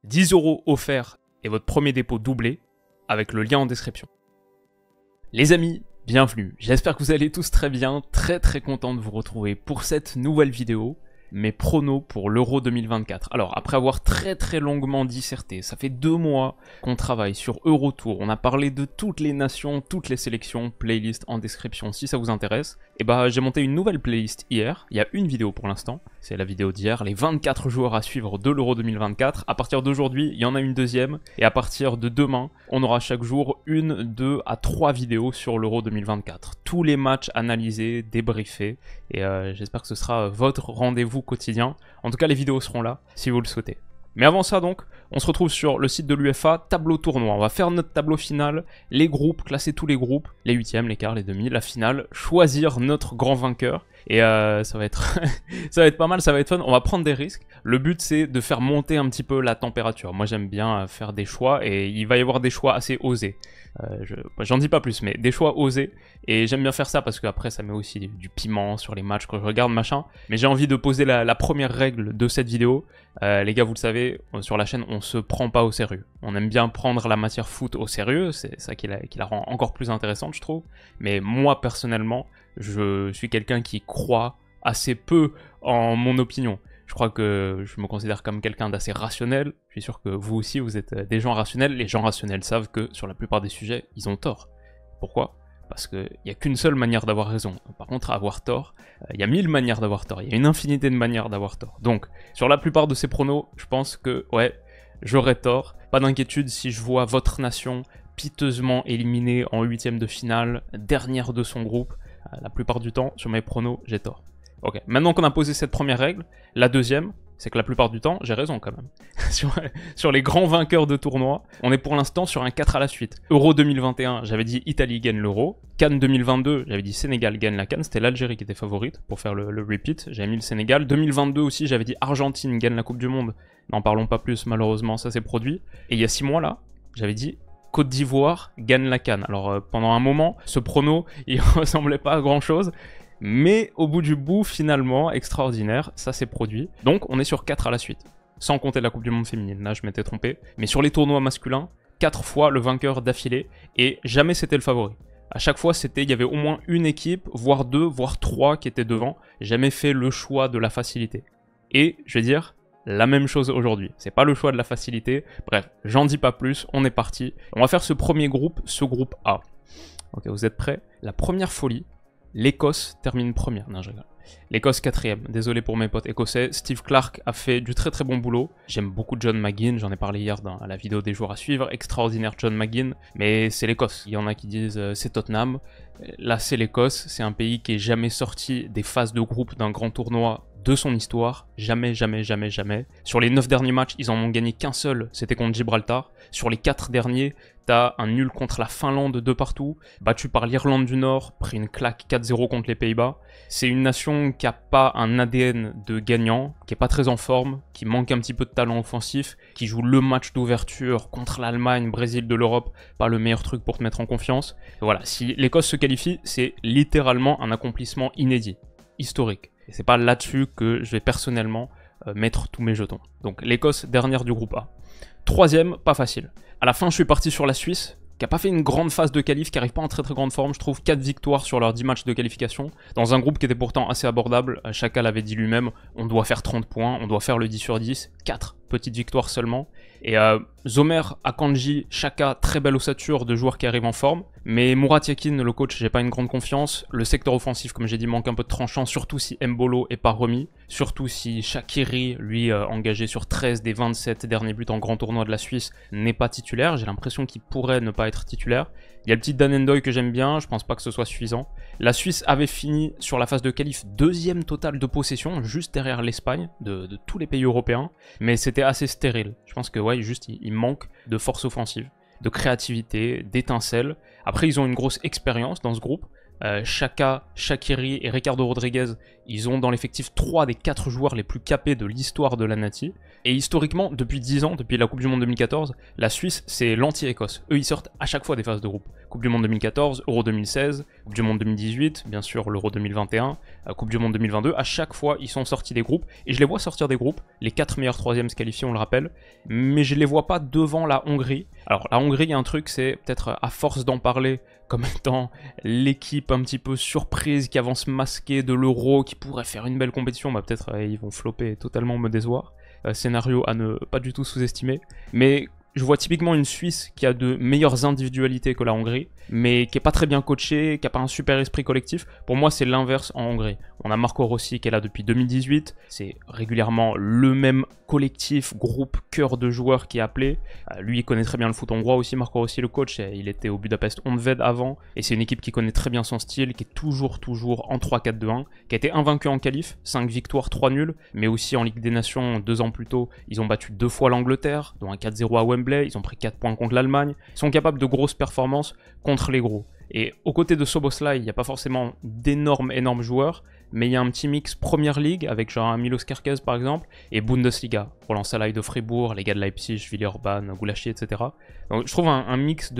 10 € offerts et votre premier dépôt doublé avec le lien en description. Les amis, bienvenue. J'espère que vous allez tous très bien, très content de vous retrouver pour cette nouvelle vidéo. Mes pronos pour l'Euro 2024. Alors, après avoir très longuement disserté, ça fait 2 mois qu'on travaille sur Eurotour, on a parlé de toutes les nations, toutes les sélections, playlist en description si ça vous intéresse. Et bah, j'ai monté une nouvelle playlist hier, il y a une vidéo pour l'instant, c'est la vidéo d'hier, les 24 joueurs à suivre de l'Euro 2024. À partir d'aujourd'hui, il y en a une deuxième, et à partir de demain, on aura chaque jour 1, 2 à 3 vidéos sur l'Euro 2024. Tous les matchs analysés, débriefés, et j'espère que ce sera votre rendez-vous quotidien. En tout cas, les vidéos seront là si vous le souhaitez. Mais avant ça donc, on se retrouve sur le site de l'UEFA, tableau tournoi. On va faire notre tableau final, les groupes, classer tous les groupes, les huitièmes, les quarts, les demi, la finale, choisir notre grand vainqueur. Et ça va être ça va être pas mal, ça va être fun, on va prendre des risques. Le but c'est de faire monter un petit peu la température. Moi j'aime bien faire des choix et il va y avoir des choix assez osés. J'en dis pas plus, mais des choix osés. Et j'aime bien faire ça parce qu'après ça met aussi du piment sur les matchs quand je regarde machin. Mais j'ai envie de poser la première règle de cette vidéo. Les gars, vous le savez, sur la chaîne on se prend pas au sérieux. On aime bien prendre la matière foot au sérieux, c'est ça qui la rend encore plus intéressante je trouve. Mais moi personnellement, je suis quelqu'un qui croit assez peu en mon opinion. Je crois que je me considère comme quelqu'un d'assez rationnel. Je suis sûr que vous aussi, vous êtes des gens rationnels. Les gens rationnels savent que sur la plupart des sujets, ils ont tort. Pourquoi ? Parce qu'il n'y a qu'une seule manière d'avoir raison. Par contre, avoir tort, il y a 1000 manières d'avoir tort. Il y a une infinité de manières d'avoir tort. Donc, sur la plupart de ces pronos, je pense que, ouais, j'aurai tort. Pas d'inquiétude si je vois votre nation piteusement éliminée en 8e de finale, dernière de son groupe. La plupart du temps, sur mes pronos, j'ai tort. Ok, maintenant qu'on a posé cette première règle, la deuxième, c'est que la plupart du temps, j'ai raison quand même. sur les grands vainqueurs de tournoi, on est pour l'instant sur un 4 à la suite. Euro 2021, j'avais dit Italie gagne l'Euro. Cannes 2022, j'avais dit Sénégal gagne la Cannes. C'était l'Algérie qui était favorite pour faire le repeat. J'avais mis le Sénégal. 2022 aussi, j'avais dit Argentine gagne la Coupe du Monde. N'en parlons pas plus, malheureusement, ça s'est produit. Et il y a 6 mois là, j'avais dit Côte d'Ivoire gagne la Cannes. Alors pendant un moment, ce prono, il ressemblait pas à grand chose. Mais au bout du bout, finalement, extraordinaire, ça s'est produit. Donc on est sur 4 à la suite. Sans compter la Coupe du Monde féminine, là je m'étais trompé. Mais sur les tournois masculins, 4 fois le vainqueur d'affilée. Et jamais c'était le favori. À chaque fois, il y avait au moins une équipe, voire 2, voire 3 qui étaient devant. Jamais fait le choix de la facilité. Et, je vais dire, la même chose aujourd'hui. C'est pas le choix de la facilité. Bref, j'en dis pas plus, on est parti. On va faire ce premier groupe, ce groupe A. Ok, vous êtes prêts? La première folie, l'Écosse termine première. Non, je rigole. L'Écosse 4ème. Désolé pour mes potes écossais. Steve Clarke a fait du très bon boulot. J'aime beaucoup John McGinn. J'en ai parlé hier dans la vidéo des joueurs à suivre. Extraordinaire John McGinn. Mais c'est l'Écosse. Il y en a qui disent c'est Tottenham. Là, c'est l'Écosse. C'est un pays qui est jamais sorti des phases de groupe d'un grand tournoi de son histoire. Jamais. Sur les 9 derniers matchs, ils en ont gagné qu'un seul. C'était contre Gibraltar. Sur les 4 derniers, t'as un nul contre la Finlande de partout, battu par l'Irlande du Nord, pris une claque 4-0 contre les Pays-Bas. C'est une nation qui a pas un ADN de gagnant, qui est pas très en forme, qui manque un petit peu de talent offensif, qui joue le match d'ouverture contre l'Allemagne, Brésil de l'Europe, pas le meilleur truc pour te mettre en confiance. Et voilà, si l'Écosse se qualifie, c'est littéralement un accomplissement inédit, historique. Et c'est pas là-dessus que je vais personnellement mettre tous mes jetons. Donc l'Écosse, dernière du groupe A. 3ème, pas facile. À la fin, je suis parti sur la Suisse, qui n'a pas fait une grande phase de qualif, qui n'arrive pas en très grande forme. Je trouve 4 victoires sur leurs 10 matchs de qualification, dans un groupe qui était pourtant assez abordable. Chacun l'avait dit lui-même, on doit faire 30 points, on doit faire le 10 sur 10, 4 petites victoires seulement. Et Zomer, Akanji, Chaka, très belle ossature de joueurs qui arrivent en forme. Mais Murat Yakin, le coach, j'ai pas une grande confiance. Le secteur offensif, comme j'ai dit, manque un peu de tranchant, surtout si Mbolo est pas remis. Surtout si Shaqiri, lui, engagé sur 13 des 27 derniers buts en grand tournoi de la Suisse, n'est pas titulaire. J'ai l'impression qu'il pourrait ne pas être titulaire. Il y a le petit Dan Endoy que j'aime bien, je pense pas que ce soit suffisant. La Suisse avait fini sur la phase de qualif 2ème total de possession, juste derrière l'Espagne, de tous les pays européens. Mais c'était assez stérile. Je pense que ouais, juste il manque de force offensive, de créativité, d'étincelles. Après, ils ont une grosse expérience dans ce groupe. Chaka, Shaqiri et Ricardo Rodriguez, ils ont dans l'effectif 3 des 4 joueurs les plus capés de l'histoire de la Nati. Et historiquement, depuis 10 ans, depuis la Coupe du Monde 2014, la Suisse, c'est l'anti-Écosse. Eux, ils sortent à chaque fois des phases de groupe. Coupe du Monde 2014, Euro 2016, Coupe du Monde 2018, bien sûr l'Euro 2021, Coupe du Monde 2022. À chaque fois, ils sont sortis des groupes, et je les vois sortir des groupes. Les 4 meilleurs troisièmes se qualifient, on le rappelle, mais je les vois pas devant la Hongrie. Alors la Hongrie, il y a un truc, c'est peut-être à force d'en parler comme étant l'équipe un petit peu surprise qui avance masquée de l'Euro, qui pourrait faire une belle compétition, bah peut-être ils vont flopper et totalement me décevoir. Scénario à ne pas du tout sous-estimer, mais je vois typiquement une Suisse qui a de meilleures individualités que la Hongrie, mais qui est pas très bien coachée, qui a pas un super esprit collectif. Pour moi, c'est l'inverse en Hongrie. On a Marco Rossi qui est là depuis 2018, c'est régulièrement le même collectif, groupe, cœur de joueurs qui est appelé. Lui, il connaît très bien le foot hongrois aussi, Marco Rossi, le coach. Il était au Budapest Honvéd avant, et c'est une équipe qui connaît très bien son style, qui est toujours en 3-4-2-1, qui a été invaincu en qualif, 5 victoires, 3 nuls, mais aussi en Ligue des Nations, 2 ans plus tôt, ils ont battu 2 fois l'Angleterre, dont un 4-0 à Wembley, ils ont pris 4 points contre l'Allemagne, ils sont capables de grosses performances contre les gros. Et aux côtés de Szoboszlai, il n'y a pas forcément d'énormes joueurs, mais il y a un petit mix Première Ligue, avec genre un Milos Kerkez par exemple, et Bundesliga, Roland Salai de Fribourg, les gars de Leipzig, Villeurbanne, Goulassi, etc. Donc je trouve un mix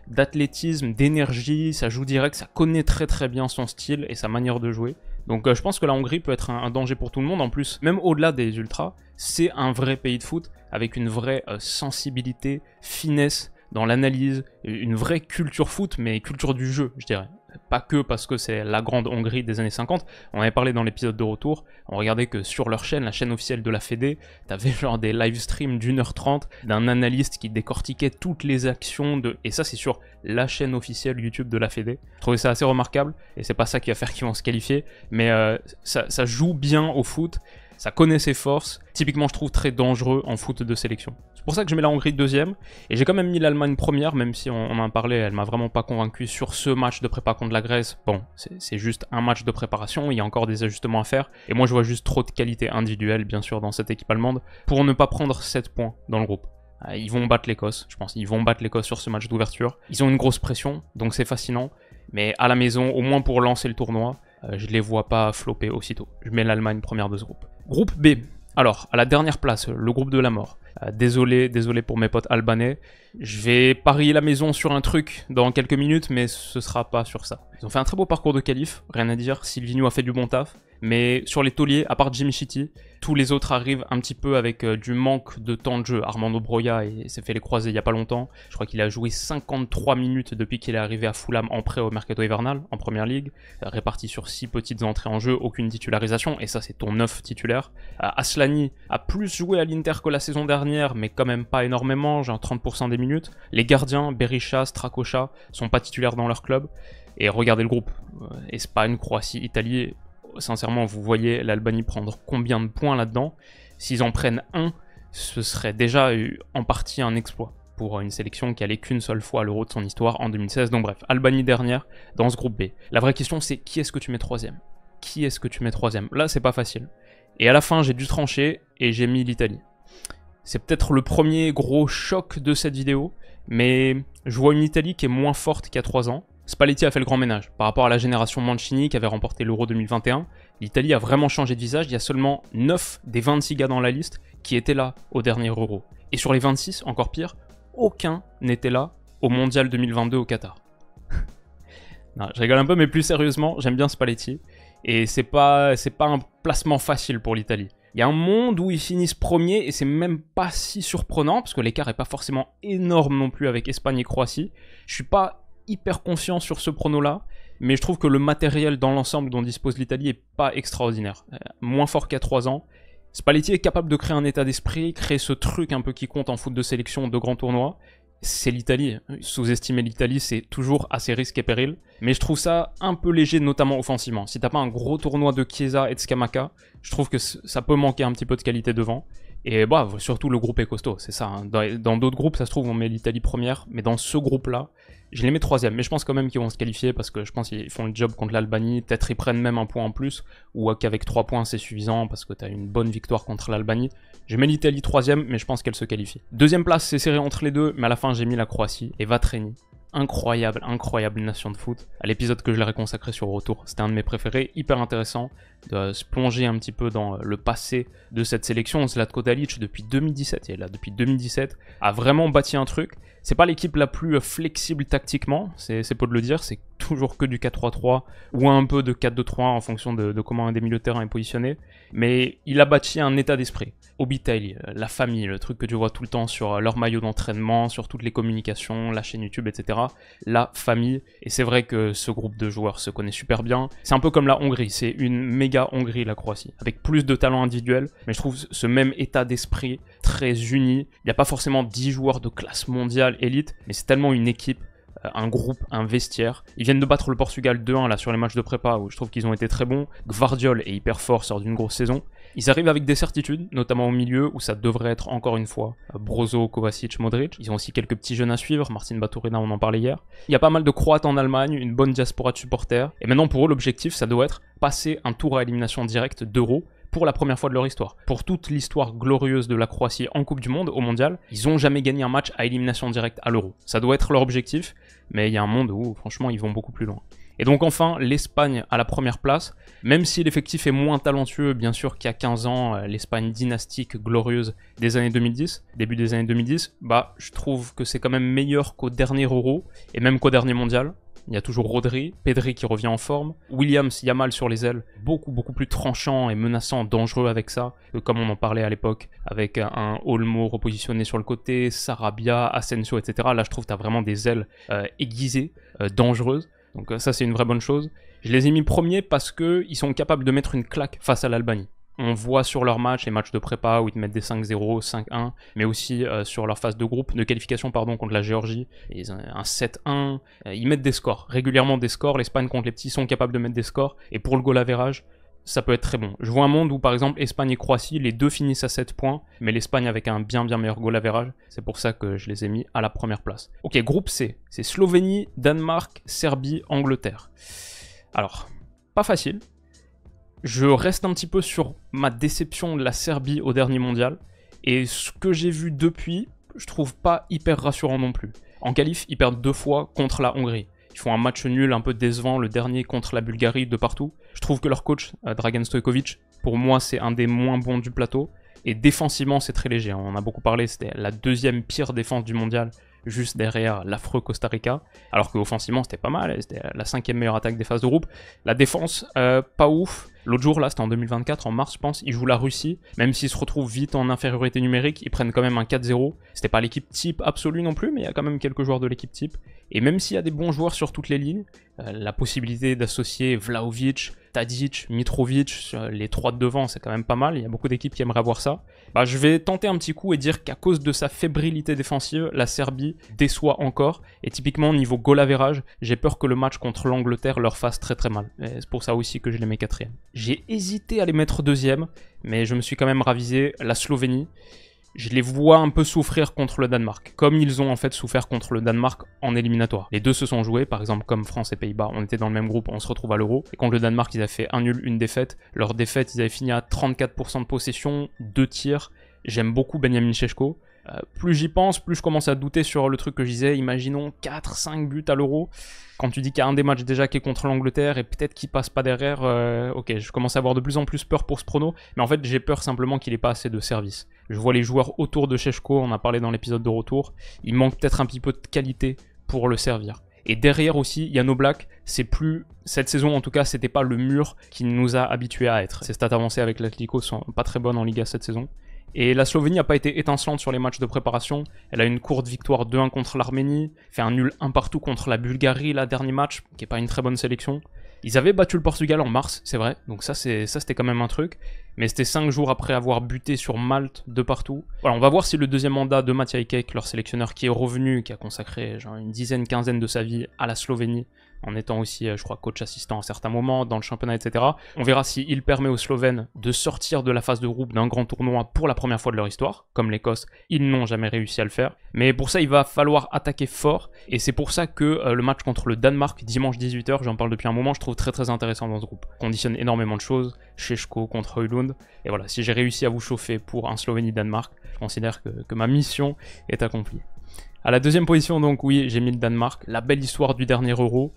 d'athlétisme, d'énergie, ça joue direct, ça connaît très bien son style et sa manière de jouer. Donc je pense que la Hongrie peut être un danger pour tout le monde. En plus, même au-delà des ultras, c'est un vrai pays de foot, avec une vraie sensibilité, finesse dans l'analyse, une vraie culture foot, mais culture du jeu, je dirais. Pas que parce que c'est la grande Hongrie des années 50, on avait parlé dans l'épisode de retour, on regardait que sur leur chaîne, la chaîne officielle de la Fédé, t'avais genre des live streams d'1h30 d'un analyste qui décortiquait toutes les actions et ça c'est sur la chaîne officielle YouTube de la Fédé. Je trouvais ça assez remarquable, et c'est pas ça qui va faire qu'ils vont se qualifier, mais ça joue bien au foot, ça connaît ses forces, typiquement je trouve très dangereux en foot de sélection. C'est pour ça que je mets la Hongrie deuxième, et j'ai quand même mis l'Allemagne première, même si on en parlait, elle m'a vraiment pas convaincu sur ce match de prépa contre la Grèce. Bon, c'est juste un match de préparation, il y a encore des ajustements à faire, et moi je vois juste trop de qualité individuelle, bien sûr, dans cette équipe allemande, pour ne pas prendre 7 points dans le groupe. Ils vont battre l'Écosse, je pense, ils vont battre l'Écosse sur ce match d'ouverture. Ils ont une grosse pression, donc c'est fascinant, mais à la maison, au moins pour lancer le tournoi, je les vois pas flopper aussitôt. Je mets l'Allemagne première de ce groupe. Groupe B. Alors, à la dernière place, le groupe de la mort. Désolé pour mes potes albanais. Je vais parier la maison sur un truc dans quelques minutes, mais ce sera pas sur ça. Ils ont fait un très beau parcours de qualif, rien à dire. Silvino a fait du bon taf. Mais sur les tauliers, à part Jimmy Chiti, tous les autres arrivent un petit peu avec du manque de temps de jeu. Armando Broja s'est fait les croiser il y a pas longtemps. Je crois qu'il a joué 53 minutes depuis qu'il est arrivé à Fulham en prêt au mercato hivernal, en première ligue. Réparti sur 6 petites entrées en jeu, aucune titularisation. Et ça, c'est ton 9 titulaire. Aslani a plus joué à l'Inter que la saison dernière, mais quand même pas énormément, genre 30% des minutes. Les gardiens, Berisha, Strakosha, sont pas titulaires dans leur club. Et regardez le groupe. Espagne, Croatie, Italie. Sincèrement, vous voyez l'Albanie prendre combien de points là-dedans. S'ils en prennent un, ce serait déjà en partie un exploit pour une sélection qui allait qu'une seule fois à l'Euro de son histoire en 2016. Donc bref, Albanie dernière dans ce groupe B. La vraie question, c'est qui est-ce que tu mets troisième? Qui est-ce que tu mets troisième? Là, c'est pas facile. Et à la fin, j'ai dû trancher et j'ai mis l'Italie. C'est peut-être le premier gros choc de cette vidéo, mais je vois une Italie qui est moins forte qu'il y a 3 ans. Spalletti a fait le grand ménage. Par rapport à la génération Mancini qui avait remporté l'Euro 2021, l'Italie a vraiment changé de visage. Il y a seulement 9 des 26 gars dans la liste qui étaient là au dernier Euro. Et sur les 26, encore pire, aucun n'était là au Mondial 2022 au Qatar. Non, je rigole un peu, mais plus sérieusement, j'aime bien Spalletti. Et c'est pas un placement facile pour l'Italie. Il y a un monde où ils finissent premiers et c'est même pas si surprenant parce que l'écart est pas forcément énorme non plus avec Espagne et Croatie. Je suis pas hyper confiant sur ce prono-là, mais je trouve que le matériel dans l'ensemble dont dispose l'Italie est pas extraordinaire. Moins fort qu'il y a 3 ans. Spalletti est capable de créer un état d'esprit, créer ce truc un peu qui compte en foot de sélection de grands tournois. C'est l'Italie. Sous-estimer l'Italie, c'est toujours assez risque et péril. Mais je trouve ça un peu léger, notamment offensivement. Si t'as pas un gros tournoi de Chiesa et de Scamacca, je trouve que ça peut manquer un petit peu de qualité devant. Et bah, surtout le groupe est costaud, c'est ça. Hein. Dans d'autres groupes, ça se trouve, on met l'Italie première. Mais dans ce groupe-là, je les mets troisième. Mais je pense quand même qu'ils vont se qualifier parce que je pense qu'ils font le job contre l'Albanie. Peut-être ils prennent même un point en plus. Ou qu'avec 3 points, c'est suffisant parce que t'as une bonne victoire contre l'Albanie. Je mets l'Italie troisième, mais je pense qu'elle se qualifie. Deuxième place, c'est serré entre les deux. Mais à la fin, j'ai mis la Croatie et Vatreni. incroyable, incroyable nation de foot. À l'épisode que je leur ai consacré sur Retour, c'était un de mes préférés, hyper intéressant de se plonger un petit peu dans le passé de cette sélection. Zlatko Dalic, depuis 2017, il est là depuis 2017, a vraiment bâti un truc. C'est pas l'équipe la plus flexible tactiquement, c'est peu de le dire, c'est toujours que du 4-3-3 ou un peu de 4-2-3 en fonction de comment un des milieux de terrain est positionné. Mais il a bâti un état d'esprit. Obitaille, la famille, le truc que tu vois tout le temps sur leur maillot d'entraînement, sur toutes les communications, la chaîne YouTube, etc. La famille. Et c'est vrai que ce groupe de joueurs se connaît super bien. C'est un peu comme la Hongrie, c'est une méga Hongrie la Croatie, avec plus de talent individuel, mais je trouve ce même état d'esprit très uni. Il n'y a pas forcément 10 joueurs de classe mondiale élite, mais c'est tellement une équipe, un groupe, un vestiaire. Ils viennent de battre le Portugal 2-1 là sur les matchs de prépa où je trouve qu'ils ont été très bons. Gvardiol est hyper fort, sort d'une grosse saison. Ils arrivent avec des certitudes, notamment au milieu où ça devrait être encore une fois Brozo, Kovacic, Modric. Ils ont aussi quelques petits jeunes à suivre, Marcin Baturina, on en parlait hier. Il y a pas mal de Croates en Allemagne, une bonne diaspora de supporters. Et maintenant pour eux l'objectif ça doit être passer un tour à élimination directe d'Euro pour la première fois de leur histoire. Pour toute l'histoire glorieuse de la Croatie en Coupe du Monde, au Mondial, ils n'ont jamais gagné un match à élimination directe à l'Euro. Ça doit être leur objectif, mais il y a un monde où franchement ils vont beaucoup plus loin. Et donc enfin, l'Espagne à la première place, même si l'effectif est moins talentueux, bien sûr qu'il y a 15 ans, l'Espagne dynastique, glorieuse des années 2010, début des années 2010, bah je trouve que c'est quand même meilleur qu'au dernier Euro, et même qu'au dernier Mondial. Il y a toujours Rodri, Pedri qui revient en forme, Williams, Yamal sur les ailes, beaucoup plus tranchant et menaçant, dangereux avec ça, comme on en parlait à l'époque, avec un Olmo repositionné sur le côté, Sarabia, Asensio, etc. Là je trouve que tu as vraiment des ailes aiguisées, dangereuses, donc ça c'est une vraie bonne chose. Je les ai mis premiers parce qu'ils sont capables de mettre une claque face à l'Albanie. On voit sur leurs matchs, les matchs de prépa où ils te mettent des 5-0, 5-1, mais aussi sur leur phase de groupe, de qualification pardon, contre la Géorgie, ils ont un 7-1, ils mettent des scores, régulièrement des scores, l'Espagne contre les petits sont capables de mettre des scores, et pour le goal average, ça peut être très bon. Je vois un monde où par exemple Espagne et Croatie, les deux finissent à 7 points, mais l'Espagne avec un bien meilleur goal average, c'est pour ça que je les ai mis à la première place. Ok, groupe C, c'est Slovénie, Danemark, Serbie, Angleterre. Alors, pas facile. Je reste un petit peu sur ma déception de la Serbie au dernier mondial, et ce que j'ai vu depuis, je trouve pas hyper rassurant non plus. En qualif, ils perdent 2 fois contre la Hongrie. Ils font un match nul un peu décevant, le dernier contre la Bulgarie de partout. Je trouve que leur coach, Dragan Stojkovic, pour moi c'est un des moins bons du plateau, et défensivement c'est très léger, on en a beaucoup parlé, c'était la 2e pire défense du mondial, juste derrière l'affreux Costa Rica, alors qu'offensivement c'était pas mal, c'était la 5e meilleure attaque des phases de groupe. La défense, pas ouf. L'autre jour, là, c'était en 2024, en mars, je pense, ils jouent la Russie. Même s'ils se retrouvent vite en infériorité numérique, ils prennent quand même un 4-0. C'était pas l'équipe type absolue non plus, mais il y a quand même quelques joueurs de l'équipe type. Et même s'il y a des bons joueurs sur toutes les lignes, la possibilité d'associer Vlahovic, Tadic, Mitrovic, les 3 de devant, c'est quand même pas mal. Il y a beaucoup d'équipes qui aimeraient avoir ça. Bah, je vais tenter un petit coup et dire qu'à cause de sa fébrilité défensive, la Serbie déçoit encore. Et typiquement, niveau goal average, j'ai peur que le match contre l'Angleterre leur fasse très mal. C'est pour ça aussi que je les mets 4e. J'ai hésité à les mettre 2e, mais je me suis quand même ravisé. La Slovénie, je les vois un peu souffrir contre le Danemark, comme ils ont en fait souffert contre le Danemark en éliminatoire. Les deux se sont joués, par exemple comme France et Pays-Bas, on était dans le même groupe, on se retrouve à l'Euro. Et contre le Danemark, ils avaient fait un nul, une défaite. Leur défaite, ils avaient fini à 34% de possession, 2 tirs. J'aime beaucoup Benjamin Šeško. Plus j'y pense, plus je commence à douter sur le truc que je disais, imaginons 4-5 buts à l'Euro. Quand tu dis qu'il y a un des matchs déjà qui est contre l'Angleterre et peut-être qu'il passe pas derrière, ok, je commence à avoir de plus en plus peur pour ce prono, mais en fait j'ai peur simplement qu'il ait pas assez de service. Je vois les joueurs autour de Šeško, on a parlé dans l'épisode de Retour, il manque peut-être un petit peu de qualité pour le servir. Et derrière aussi, Jan Oblak, c'est plus... Cette saison, en tout cas, c'était pas le mur qui nous a habitués à être. Ses stats avancées avec l'Atlético sont pas très bonnes en Liga cette saison. Et la Slovénie n'a pas été étincelante sur les matchs de préparation. Elle a une courte victoire 2-1 contre l'Arménie, fait un nul 1 partout contre la Bulgarie, la dernier match, qui n'est pas une très bonne sélection. Ils avaient battu le Portugal en mars, c'est vrai, donc ça c'était quand même un truc. Mais c'était 5 jours après avoir buté sur Malte de partout. Voilà, on va voir si le deuxième mandat de Matej Kek, leur sélectionneur qui est revenu, qui a consacré genre une dizaine, quinzaine de sa vie à la Slovénie, en étant aussi, je crois, coach assistant à certains moments dans le championnat, etc. On verra s'il permet aux Slovènes de sortir de la phase de groupe d'un grand tournoi pour la première fois de leur histoire. Comme l'Écosse, ils n'ont jamais réussi à le faire. Mais pour ça, il va falloir attaquer fort. Et c'est pour ça que le match contre le Danemark, dimanche 18h, j'en parle depuis un moment, je trouve très intéressant dans ce groupe. Conditionne énormément de choses. Šeško contre Højlund. Et voilà, si j'ai réussi à vous chauffer pour un Slovénie-Danemark, je considère que ma mission est accomplie. À la deuxième position, donc oui, j'ai mis le Danemark. La belle histoire du dernier Euro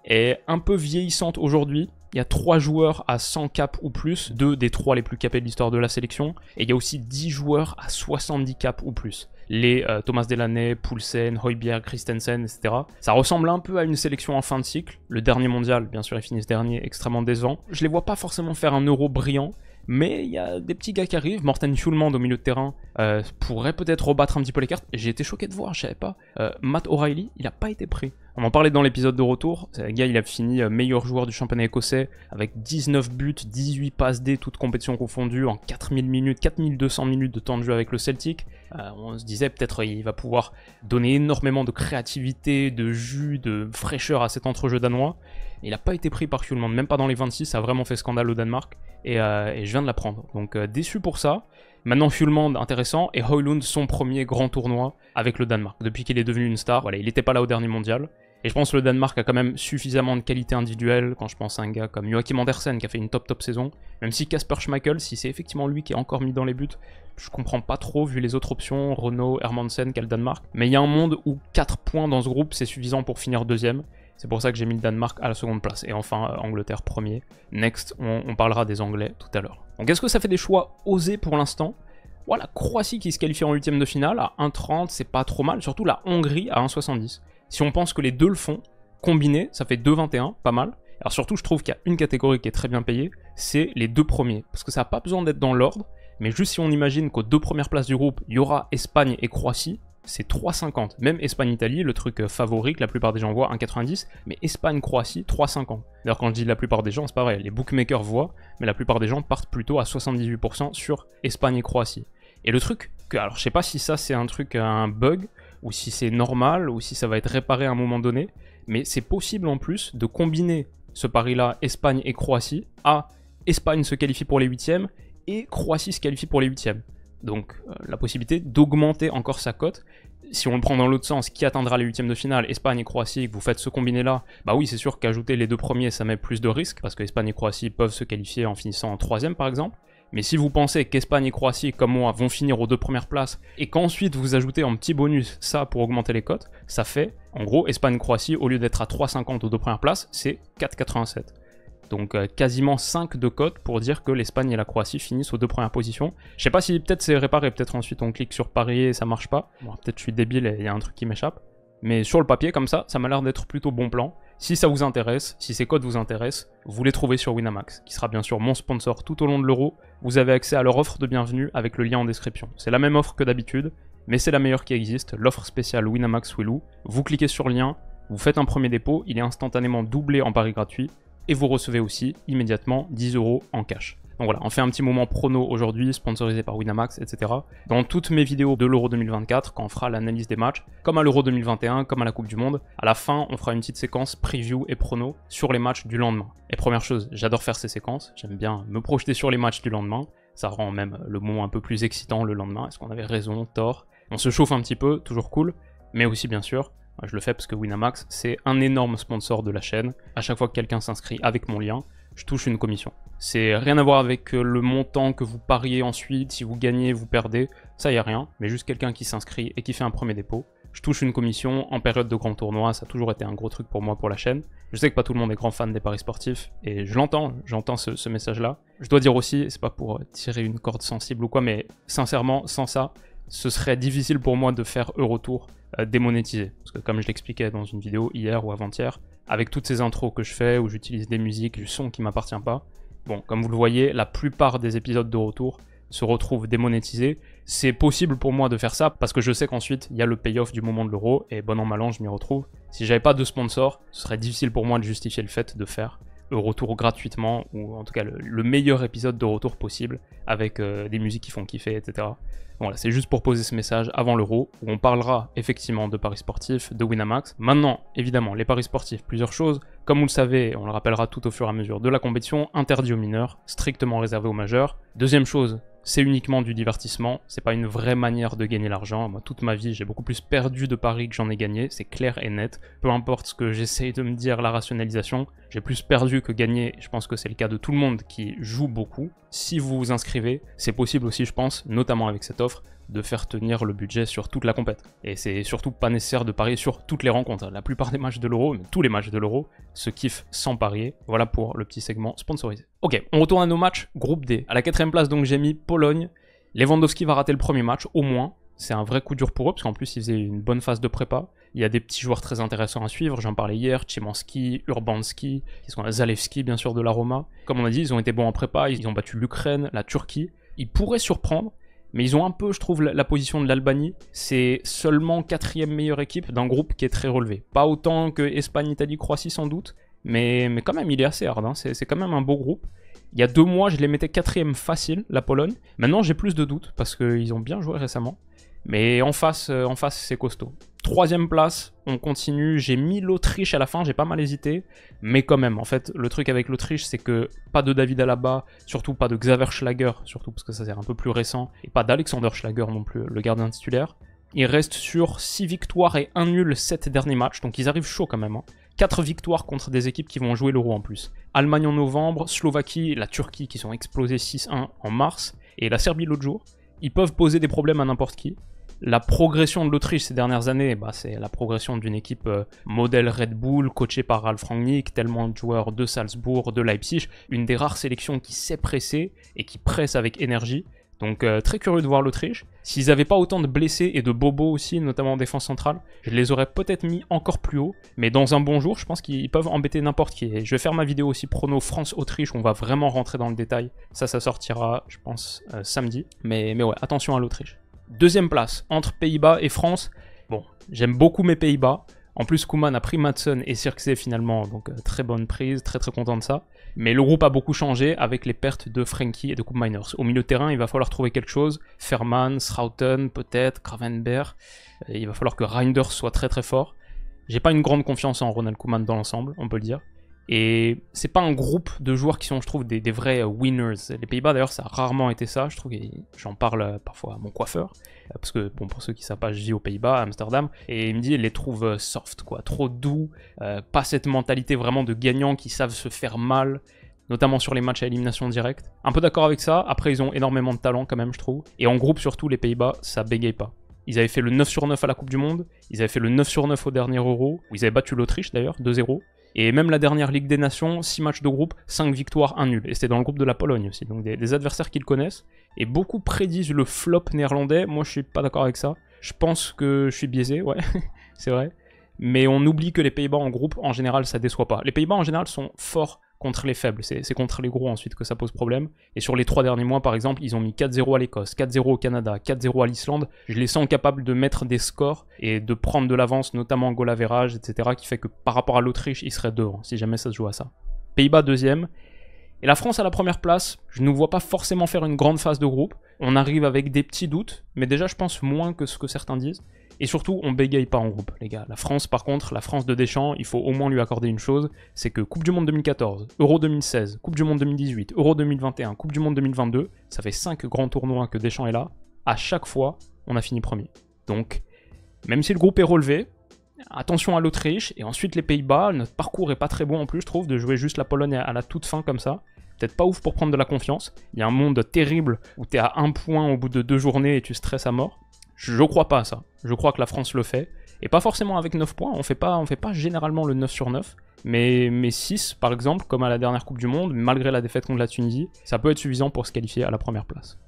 est un peu vieillissante aujourd'hui. Il y a 3 joueurs à 100 caps ou plus, 2 des 3 les plus capés de l'histoire de la sélection. Et il y a aussi 10 joueurs à 70 caps ou plus. Les Thomas Delaney, Poulsen, Højbjerg, Christensen, etc. Ça ressemble un peu à une sélection en fin de cycle. Le dernier mondial, bien sûr, ils finissent dernier, extrêmement décevant. Je les vois pas forcément faire un Euro brillant, mais il y a des petits gars qui arrivent. Morten Hjulmand au milieu de terrain pourrait peut-être rebattre un petit peu les cartes. J'ai été choqué de voir, je savais pas. Matt O'Reilly, il a pas été pris. On en parlait dans l'épisode de retour. Le gars, il a fini meilleur joueur du championnat écossais avec 19 buts, 18 passes D, toutes compétitions confondues, en 4000 minutes, 4200 minutes de temps de jeu avec le Celtic. On se disait peut-être il va pouvoir donner énormément de créativité, de jus, de fraîcheur à cet entrejeu danois. Il n'a pas été pris par Hjulmand, même pas dans les 26, ça a vraiment fait scandale au Danemark. Et je viens de l'apprendre. Donc déçu pour ça. Maintenant Hjulmand intéressant et Højlund son premier grand tournoi avec le Danemark. Depuis qu'il est devenu une star, voilà, il n'était pas là au dernier mondial. Et je pense que le Danemark a quand même suffisamment de qualité individuelle, quand je pense à un gars comme Joachim Andersen qui a fait une top saison, même si Kasper Schmeichel, si c'est effectivement lui qui est encore mis dans les buts, je comprends pas trop vu les autres options, Renault, Hermansen qu'a le Danemark. Mais il y a un monde où 4 points dans ce groupe c'est suffisant pour finir deuxième, c'est pour ça que j'ai mis le Danemark à la seconde place. Et enfin Angleterre premier. Next, on parlera des Anglais tout à l'heure. Donc est-ce que ça fait des choix osés pour l'instant? Voilà, Croatie qui se qualifie en 8ème de finale à 1,30, c'est pas trop mal, surtout la Hongrie à 1,70. Si on pense que les deux le font, combiné, ça fait 2,21, pas mal. Alors surtout, je trouve qu'il y a une catégorie qui est très bien payée, c'est les 2 premiers. Parce que ça n'a pas besoin d'être dans l'ordre, mais juste si on imagine qu'aux 2 premières places du groupe, il y aura Espagne et Croatie, c'est 3,50. Même Espagne-Italie, le truc favori que la plupart des gens voient, 1,90, mais Espagne-Croatie, 3,50. D'ailleurs, quand je dis la plupart des gens, c'est pas vrai, les bookmakers voient, mais la plupart des gens partent plutôt à 78% sur Espagne et Croatie. Et le truc, alors je sais pas si ça c'est un truc, un bug, ou si c'est normal, ou si ça va être réparé à un moment donné, mais c'est possible en plus de combiner ce pari-là, Espagne et Croatie, à Espagne se qualifie pour les 8e, et Croatie se qualifie pour les 8e. Donc la possibilité d'augmenter encore sa cote. Si on le prend dans l'autre sens, qui atteindra les 8e de finale, Espagne et Croatie, et que vous faites ce combiné-là, bah oui, c'est sûr qu'ajouter les 2 premiers, ça met plus de risques, parce que Espagne et Croatie peuvent se qualifier en finissant en 3e par exemple. Mais si vous pensez qu'Espagne et Croatie, comme moi, vont finir aux 2 premières places, et qu'ensuite vous ajoutez en petit bonus ça pour augmenter les cotes, ça fait, en gros, Espagne-Croatie, au lieu d'être à 3,50 aux 2 premières places, c'est 4,87. Donc quasiment 5 de cotes pour dire que l'Espagne et la Croatie finissent aux 2 premières positions. Je sais pas si peut-être c'est réparé, peut-être ensuite on clique sur parier et ça marche pas. Bon, peut-être je suis débile et il y a un truc qui m'échappe. Mais sur le papier, comme ça m'a l'air d'être plutôt bon plan. Si ça vous intéresse, si ces codes vous intéressent, vous les trouvez sur Winamax, qui sera bien sûr mon sponsor tout au long de l'Euro. Vous avez accès à leur offre de bienvenue avec le lien en description. C'est la même offre que d'habitude, mais c'est la meilleure qui existe, l'offre spéciale Winamax Willow. Vous cliquez sur le lien, vous faites un premier dépôt, il est instantanément doublé en pari gratuit, et vous recevez aussi immédiatement 10 € en cash. Donc voilà, on fait un petit moment prono aujourd'hui, sponsorisé par Winamax, etc. Dans toutes mes vidéos de l'Euro 2024, quand on fera l'analyse des matchs, comme à l'Euro 2021, comme à la Coupe du Monde, à la fin, on fera une petite séquence preview et prono sur les matchs du lendemain. Et première chose, j'adore faire ces séquences, j'aime bien me projeter sur les matchs du lendemain, ça rend même le moment un peu plus excitant le lendemain, est-ce qu'on avait raison, tort? On se chauffe un petit peu, toujours cool, mais aussi bien sûr, je le fais parce que Winamax, c'est un énorme sponsor de la chaîne. À chaque fois que quelqu'un s'inscrit avec mon lien, je touche une commission. C'est rien à voir avec le montant que vous pariez ensuite, si vous gagnez, vous perdez, ça y a rien, mais juste quelqu'un qui s'inscrit et qui fait un premier dépôt. Je touche une commission en période de grand tournoi, ça a toujours été un gros truc pour moi pour la chaîne. Je sais que pas tout le monde est grand fan des paris sportifs, et je l'entends, j'entends ce message-là. Je dois dire aussi, c'est pas pour tirer une corde sensible ou quoi, mais sincèrement, sans ça, ce serait difficile pour moi de faire Eurotour démonétisé. Parce que comme je l'expliquais dans une vidéo hier ou avant-hier, avec toutes ces intros que je fais, où j'utilise des musiques, du son qui m'appartient pas, bon, comme vous le voyez, la plupart des épisodes d'Eurotour se retrouvent démonétisés. C'est possible pour moi de faire ça, parce que je sais qu'ensuite, il y a le payoff du moment de l'Euro, et bon an mal an, je m'y retrouve. Si j'avais pas de sponsor, ce serait difficile pour moi de justifier le fait de faire Eurotour gratuitement, ou en tout cas le meilleur épisode d'Eurotour possible, avec des musiques qui font kiffer, etc. Voilà, c'est juste pour poser ce message avant l'Euro, où on parlera effectivement de paris sportifs, de Winamax. Maintenant, évidemment, les paris sportifs, plusieurs choses. Comme vous le savez, on le rappellera tout au fur et à mesure de la compétition, interdit aux mineurs, strictement réservé aux majeurs. Deuxième chose, c'est uniquement du divertissement, c'est pas une vraie manière de gagner l'argent. Moi, toute ma vie, j'ai beaucoup plus perdu de paris que j'en ai gagné, c'est clair et net. Peu importe ce que j'essaye de me dire, la rationalisation, j'ai plus perdu que gagné. Je pense que c'est le cas de tout le monde qui joue beaucoup. Si vous vous inscrivez, c'est possible aussi, je pense, notamment avec cette offre, de faire tenir le budget sur toute la compète. Et c'est surtout pas nécessaire de parier sur toutes les rencontres. La plupart des matchs de l'Euro, mais tous les matchs de l'Euro, se kiffent sans parier. Voilà pour le petit segment sponsorisé. Ok, on retourne à nos matchs. Groupe D. À la 4ème place, donc j'ai mis Pologne. Lewandowski va rater le premier match, au moins. C'est un vrai coup dur pour eux, parce qu'en plus, ils faisaient une bonne phase de prépa. Il y a des petits joueurs très intéressants à suivre, j'en parlais hier, Szymanski, Urbanski, Zalewski, bien sûr, de la Roma. Comme on a dit, ils ont été bons en prépa, ils ont battu l'Ukraine, la Turquie. Ils pourraient surprendre, mais ils ont un peu, je trouve, la position de l'Albanie. C'est seulement 4ème meilleure équipe d'un groupe qui est très relevé. Pas autant que Espagne, Italie, Croatie sans doute, mais quand même, il est assez hard, hein. C'est quand même un beau groupe. Il y a 2 mois, je les mettais 4ème facile, la Pologne. Maintenant, j'ai plus de doutes, parce qu'ils ont bien joué récemment. Mais en face c'est costaud. 3ème place, on continue. J'ai mis l'Autriche à la fin, j'ai pas mal hésité. Mais quand même, en fait, le truc avec l'Autriche, c'est que pas de David Alaba, surtout pas de Xaver Schlager, surtout parce que ça c'est un peu plus récent, et pas d'Alexander Schlager non plus, le gardien titulaire. Ils restent sur 6 victoires et 1 nul 7 derniers matchs, donc ils arrivent chaud quand même, hein. 4 victoires contre des équipes qui vont jouer l'Euro en plus. Allemagne en novembre, Slovaquie, la Turquie qui sont explosés 6-1 en mars, et la Serbie l'autre jour. Ils peuvent poser des problèmes à n'importe qui. La progression de l'Autriche ces dernières années, c'est la progression d'une équipe modèle Red Bull, coachée par Ralf Rangnick, tellement de joueurs de Salzbourg, de Leipzig, une des rares sélections qui sait presser et qui presse avec énergie. Donc très curieux de voir l'Autriche. S'ils n'avaient pas autant de blessés et de bobos aussi, notamment en défense centrale, je les aurais peut-être mis encore plus haut. Mais dans un bon jour, je pense qu'ils peuvent embêter n'importe qui. Et je vais faire ma vidéo aussi prono France-Autriche, où on va vraiment rentrer dans le détail. Ça sortira, je pense, samedi. Mais ouais, attention à l'Autriche. 2ème place, entre Pays-Bas et France. Bon, j'aime beaucoup mes Pays-Bas. En plus, Koeman a pris Maatsen et Zirkzee finalement, donc très bonne prise, très content de ça. Mais le groupe a beaucoup changé avec les pertes de Frenkie et de Koopmeiners. Au milieu de terrain, il va falloir trouver quelque chose. Ferman, Schouten, peut-être, Gravenberch. Il va falloir que Reinders soit très fort. J'ai pas une grande confiance en Ronald Koeman dans l'ensemble, on peut le dire. Et c'est pas un groupe de joueurs qui sont, je trouve, des vrais winners. Les Pays-Bas, d'ailleurs, ça a rarement été ça, je trouve, et j'en parle parfois à mon coiffeur, parce que, bon, pour ceux qui savent pas, je vis aux Pays-Bas, à Amsterdam, et il me dit, il les trouve soft, quoi, trop doux, pas cette mentalité vraiment de gagnants qui savent se faire mal, notamment sur les matchs à élimination directe. Un peu d'accord avec ça, après, ils ont énormément de talent, quand même, je trouve, et en groupe, surtout, les Pays-Bas, ça bégaye pas. Ils avaient fait le 9/9 à la Coupe du Monde, ils avaient fait le 9/9 au dernier Euro, où ils avaient battu l'Autriche, d'ailleurs, 2-0. Et même la dernière Ligue des Nations, 6 matchs de groupe, 5 victoires, 1 nul. Et c'était dans le groupe de la Pologne aussi, donc des adversaires qu'ils connaissent. Et beaucoup prédisent le flop néerlandais, moi je suis pas d'accord avec ça. Je pense que je suis biaisé, ouais, c'est vrai. Mais on oublie que les Pays-Bas en groupe, en général, ça déçoit pas. Les Pays-Bas en général sont forts contre les faibles, c'est contre les gros ensuite que ça pose problème. Et sur les 3 derniers mois, par exemple, ils ont mis 4-0 à l'Écosse, 4-0 au Canada, 4-0 à l'Islande. Je les sens capables de mettre des scores et de prendre de l'avance, notamment en goal average, etc., qui fait que par rapport à l'Autriche, ils seraient devant, si jamais ça se joue à ça. Pays-Bas 2ème. Et la France à la première place, je ne vois pas forcément faire une grande phase de groupe. On arrive avec des petits doutes, mais déjà je pense moins que ce que certains disent. Et surtout, on bégaye pas en groupe, les gars. La France, par contre, la France de Deschamps, il faut au moins lui accorder une chose, c'est que Coupe du Monde 2014, Euro 2016, Coupe du Monde 2018, Euro 2021, Coupe du Monde 2022, ça fait 5 grands tournois que Deschamps est là. À chaque fois, on a fini premier. Donc, même si le groupe est relevé, attention à l'Autriche, et ensuite les Pays-Bas, notre parcours est pas très bon en plus, je trouve, de jouer juste la Pologne à la toute fin comme ça. Peut-être pas ouf pour prendre de la confiance. Il y a un monde terrible où t'es à 1 point au bout de 2 journées et tu stresses à mort. Je crois pas à ça. Je crois que la France le fait. Et pas forcément avec 9 points. On fait pas généralement le 9/9. Mais 6, par exemple, comme à la dernière Coupe du Monde, malgré la défaite contre la Tunisie, ça peut être suffisant pour se qualifier à la première place.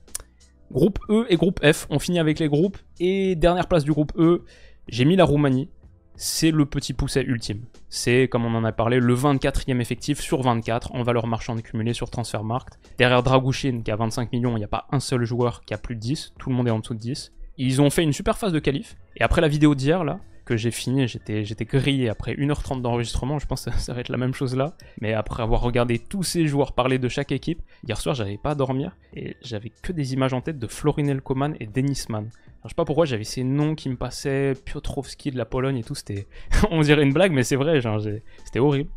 Groupe E et groupe F. On finit avec les groupes. Et dernière place du groupe E, j'ai mis la Roumanie. C'est le petit pousset ultime. C'est, comme on en a parlé, le 24e effectif sur 24 en valeur marchande cumulée sur Transfermarkt. Derrière Dragusin, qui a 25 millions, il n'y a pas un seul joueur qui a plus de 10. Tout le monde est en dessous de 10. Ils ont fait une super phase de qualif. Et après la vidéo d'hier, là, que j'ai fini, j'étais grillé après 1h30 d'enregistrement. Je pense que ça va être la même chose là. Mais après avoir regardé tous ces joueurs parler de chaque équipe, hier soir, j'avais pas à dormir. Et j'avais que des images en tête de Florinel Koeman et Denis Mann. Alors, je sais pas pourquoi, j'avais ces noms qui me passaient, Piotrowski de la Pologne et tout, c'était... On dirait une blague, mais c'est vrai, genre, c'était horrible.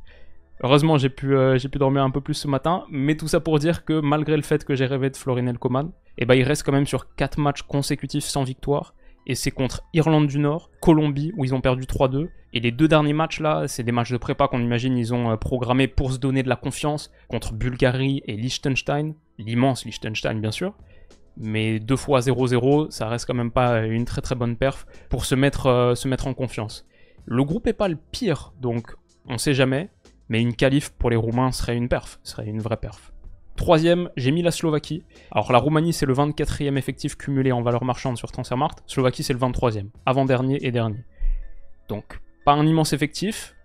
Heureusement, j'ai pu dormir un peu plus ce matin, mais tout ça pour dire que malgré le fait que j'ai rêvé de Florinel Coman, eh ben, il reste quand même sur 4 matchs consécutifs sans victoire, et c'est contre Irlande du Nord, Colombie, où ils ont perdu 3-2, et les 2 derniers matchs là, c'est des matchs de prépa qu'on imagine ils ont programmés pour se donner de la confiance, contre Bulgarie et Liechtenstein, l'immense Liechtenstein bien sûr, mais 2 fois 0-0, ça reste quand même pas une très très bonne perf pour se mettre en confiance. Le groupe est pas le pire, donc on sait jamais, mais une qualif pour les Roumains serait une perf, serait une vraie perf. Troisième, j'ai mis la Slovaquie. Alors la Roumanie c'est le 24e effectif cumulé en valeur marchande sur Transfermarkt, Slovaquie c'est le 23e, avant-dernier et dernier. Donc pas un immense effectif,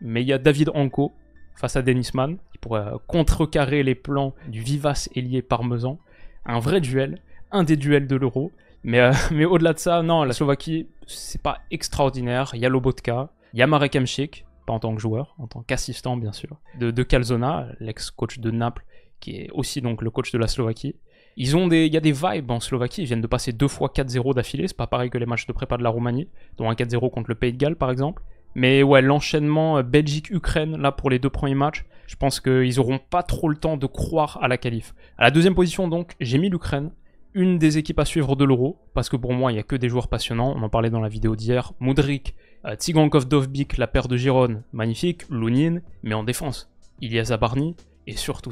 mais il y a David Anko face à Denis Mann, qui pourrait contrecarrer les plans du vivace ailier parmesan. Un vrai duel, un des duels de l'Euro. Mais au-delà de ça, non, la Slovaquie, c'est pas extraordinaire. Il y a Lobotka, il y a Marek Hamšík, pas en tant que joueur, en tant qu'assistant bien sûr, de Calzona, l'ex-coach de Naples, qui est aussi donc le coach de la Slovaquie. Il y a des vibes en Slovaquie, ils viennent de passer 2 fois 4-0 d'affilée, c'est pas pareil que les matchs de prépa de la Roumanie, dont un 4-0 contre le Pays de Galles par exemple. Mais ouais, l'enchaînement Belgique-Ukraine, là pour les 2 premiers matchs, je pense qu'ils auront pas trop le temps de croire à la qualif. À la deuxième position donc, j'ai mis l'Ukraine, une des équipes à suivre de l'Euro, parce que pour moi il n'y a que des joueurs passionnants, on en parlait dans la vidéo d'hier, Mudryk, Tsigankov-Dovbyk, la paire de Giron, magnifique, Lunin, mais en défense, il y a Zabarny, et surtout,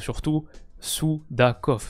Soudakov,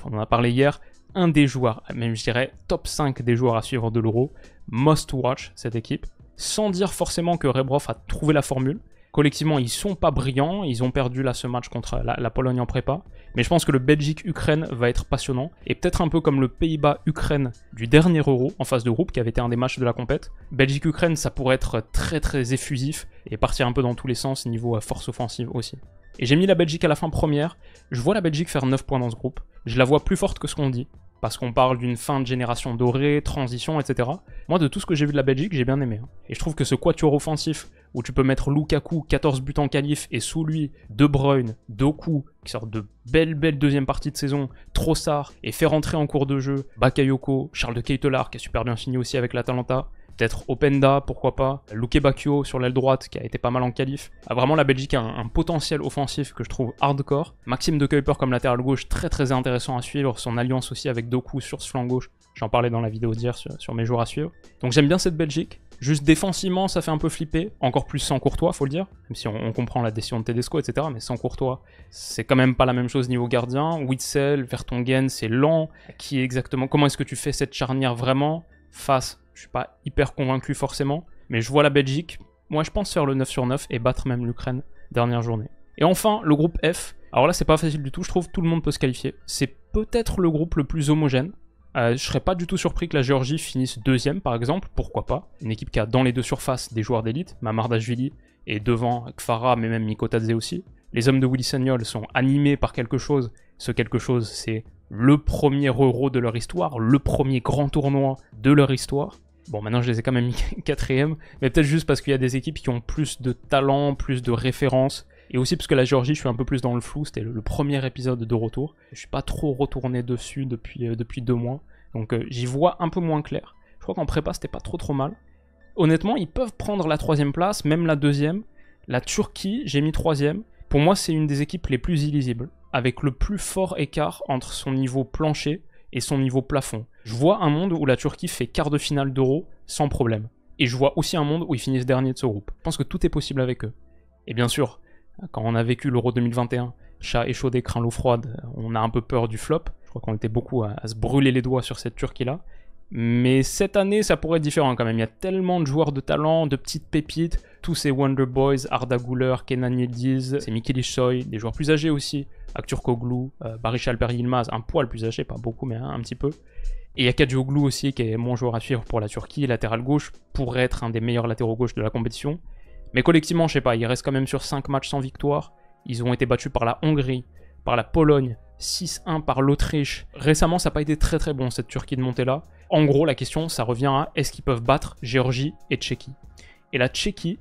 on en a parlé hier, un des joueurs, même je dirais top 5 des joueurs à suivre de l'Euro, must watch cette équipe, sans dire forcément que Rebrov a trouvé la formule. Collectivement, ils sont pas brillants, ils ont perdu là ce match contre la Pologne en prépa, mais je pense que le Belgique-Ukraine va être passionnant, et peut-être un peu comme le Pays-Bas-Ukraine du dernier Euro en phase de groupe, qui avait été un des matchs de la compète. Belgique-Ukraine, ça pourrait être très très effusif, et partir un peu dans tous les sens, niveau force offensive aussi. Et j'ai mis la Belgique à la fin première, je vois la Belgique faire 9 points dans ce groupe, je la vois plus forte que ce qu'on dit, parce qu'on parle d'une fin de génération dorée, transition, etc. Moi, de tout ce que j'ai vu de la Belgique, j'ai bien aimé. Et je trouve que ce quatuor offensif, où tu peux mettre Lukaku, 14 buts en qualif, et sous lui, De Bruyne, Doku, qui sortent de belles deuxième partie de saison, Trossard, et faire entrer en cours de jeu Bakayoko, Charles de Ketelaere, qui a super bien fini aussi avec l'Atalanta, peut-être Openda, pourquoi pas, Luke Bacchio sur l'aile droite, qui a été pas mal en qualif. Vraiment, la Belgique a un potentiel offensif que je trouve hardcore. Maxime de Kuiper comme latéral gauche, très très intéressant à suivre. Son alliance aussi avec Doku sur ce flanc gauche. J'en parlais dans la vidéo d'hier sur mes joueurs à suivre. Donc j'aime bien cette Belgique. Juste défensivement, ça fait un peu flipper. Encore plus sans Courtois, faut le dire. Même si on comprend la décision de Tedesco, etc. Mais sans Courtois, c'est quand même pas la même chose niveau gardien. Witsel, Vertonghen, c'est lent. Qui est exactement... Comment est-ce que tu fais cette charnière vraiment face... Je suis pas hyper convaincu forcément, mais je vois la Belgique, moi je pense faire le 9 sur 9 et battre même l'Ukraine dernière journée. Et enfin, le groupe F. Alors là, c'est pas facile du tout, je trouve tout le monde peut se qualifier. C'est peut-être le groupe le plus homogène. Je serais pas du tout surpris que la Géorgie finisse deuxième par exemple, pourquoi pas. Une équipe qui a dans les deux surfaces des joueurs d'élite, Mamardashvili et devant Kfara, mais même Mikotadze aussi. Les hommes de Willy Sagnol sont animés par quelque chose. Ce quelque chose, c'est le premier Euro de leur histoire, le premier grand tournoi de leur histoire. Bon, maintenant je les ai quand même mis 4ème, mais peut-être juste parce qu'il y a des équipes qui ont plus de talent, plus de références, et aussi parce que la Géorgie, je suis un peu plus dans le flou, c'était le premier épisode de retour. Je suis pas trop retourné dessus depuis 2 mois, donc j'y vois un peu moins clair. Je crois qu'en prépa, c'était pas trop mal. Honnêtement, ils peuvent prendre la 3ème place, même la 2ème. La Turquie, j'ai mis 3ème. Pour moi, c'est une des équipes les plus illisibles, avec le plus fort écart entre son niveau plancher et son niveau plafond. Je vois un monde où la Turquie fait quart de finale d'Euro sans problème. Et je vois aussi un monde où ils finissent dernier de ce groupe. Je pense que tout est possible avec eux. Et bien sûr, quand on a vécu l'Euro 2021, chat échaudé, craint l'eau froide, on a un peu peur du flop. Je crois qu'on était beaucoup à se brûler les doigts sur cette Turquie-là. Mais cette année, ça pourrait être différent quand même. Il y a tellement de joueurs de talent, de petites pépites. Tous ces Wonder Boys, Arda Güler, Kenan Yildiz, c'est Mikil Soy, des joueurs plus âgés aussi. Aktürkoğlu, Barış Alper Yılmaz, un poil plus âgé, pas beaucoup, mais un petit peu. Et il y a Kadioglu aussi, qui est mon joueur à suivre pour la Turquie, latéral gauche, pourrait être un des meilleurs latéraux gauche de la compétition. Mais collectivement, je sais pas, ils restent quand même sur 5 matchs sans victoire. Ils ont été battus par la Hongrie, par la Pologne, 6-1 par l'Autriche. Récemment, ça n'a pas été très bon, cette Turquie de montée là. En gros, la question, ça revient à est-ce qu'ils peuvent battre Géorgie et Tchéquie. Et la Tchéquie,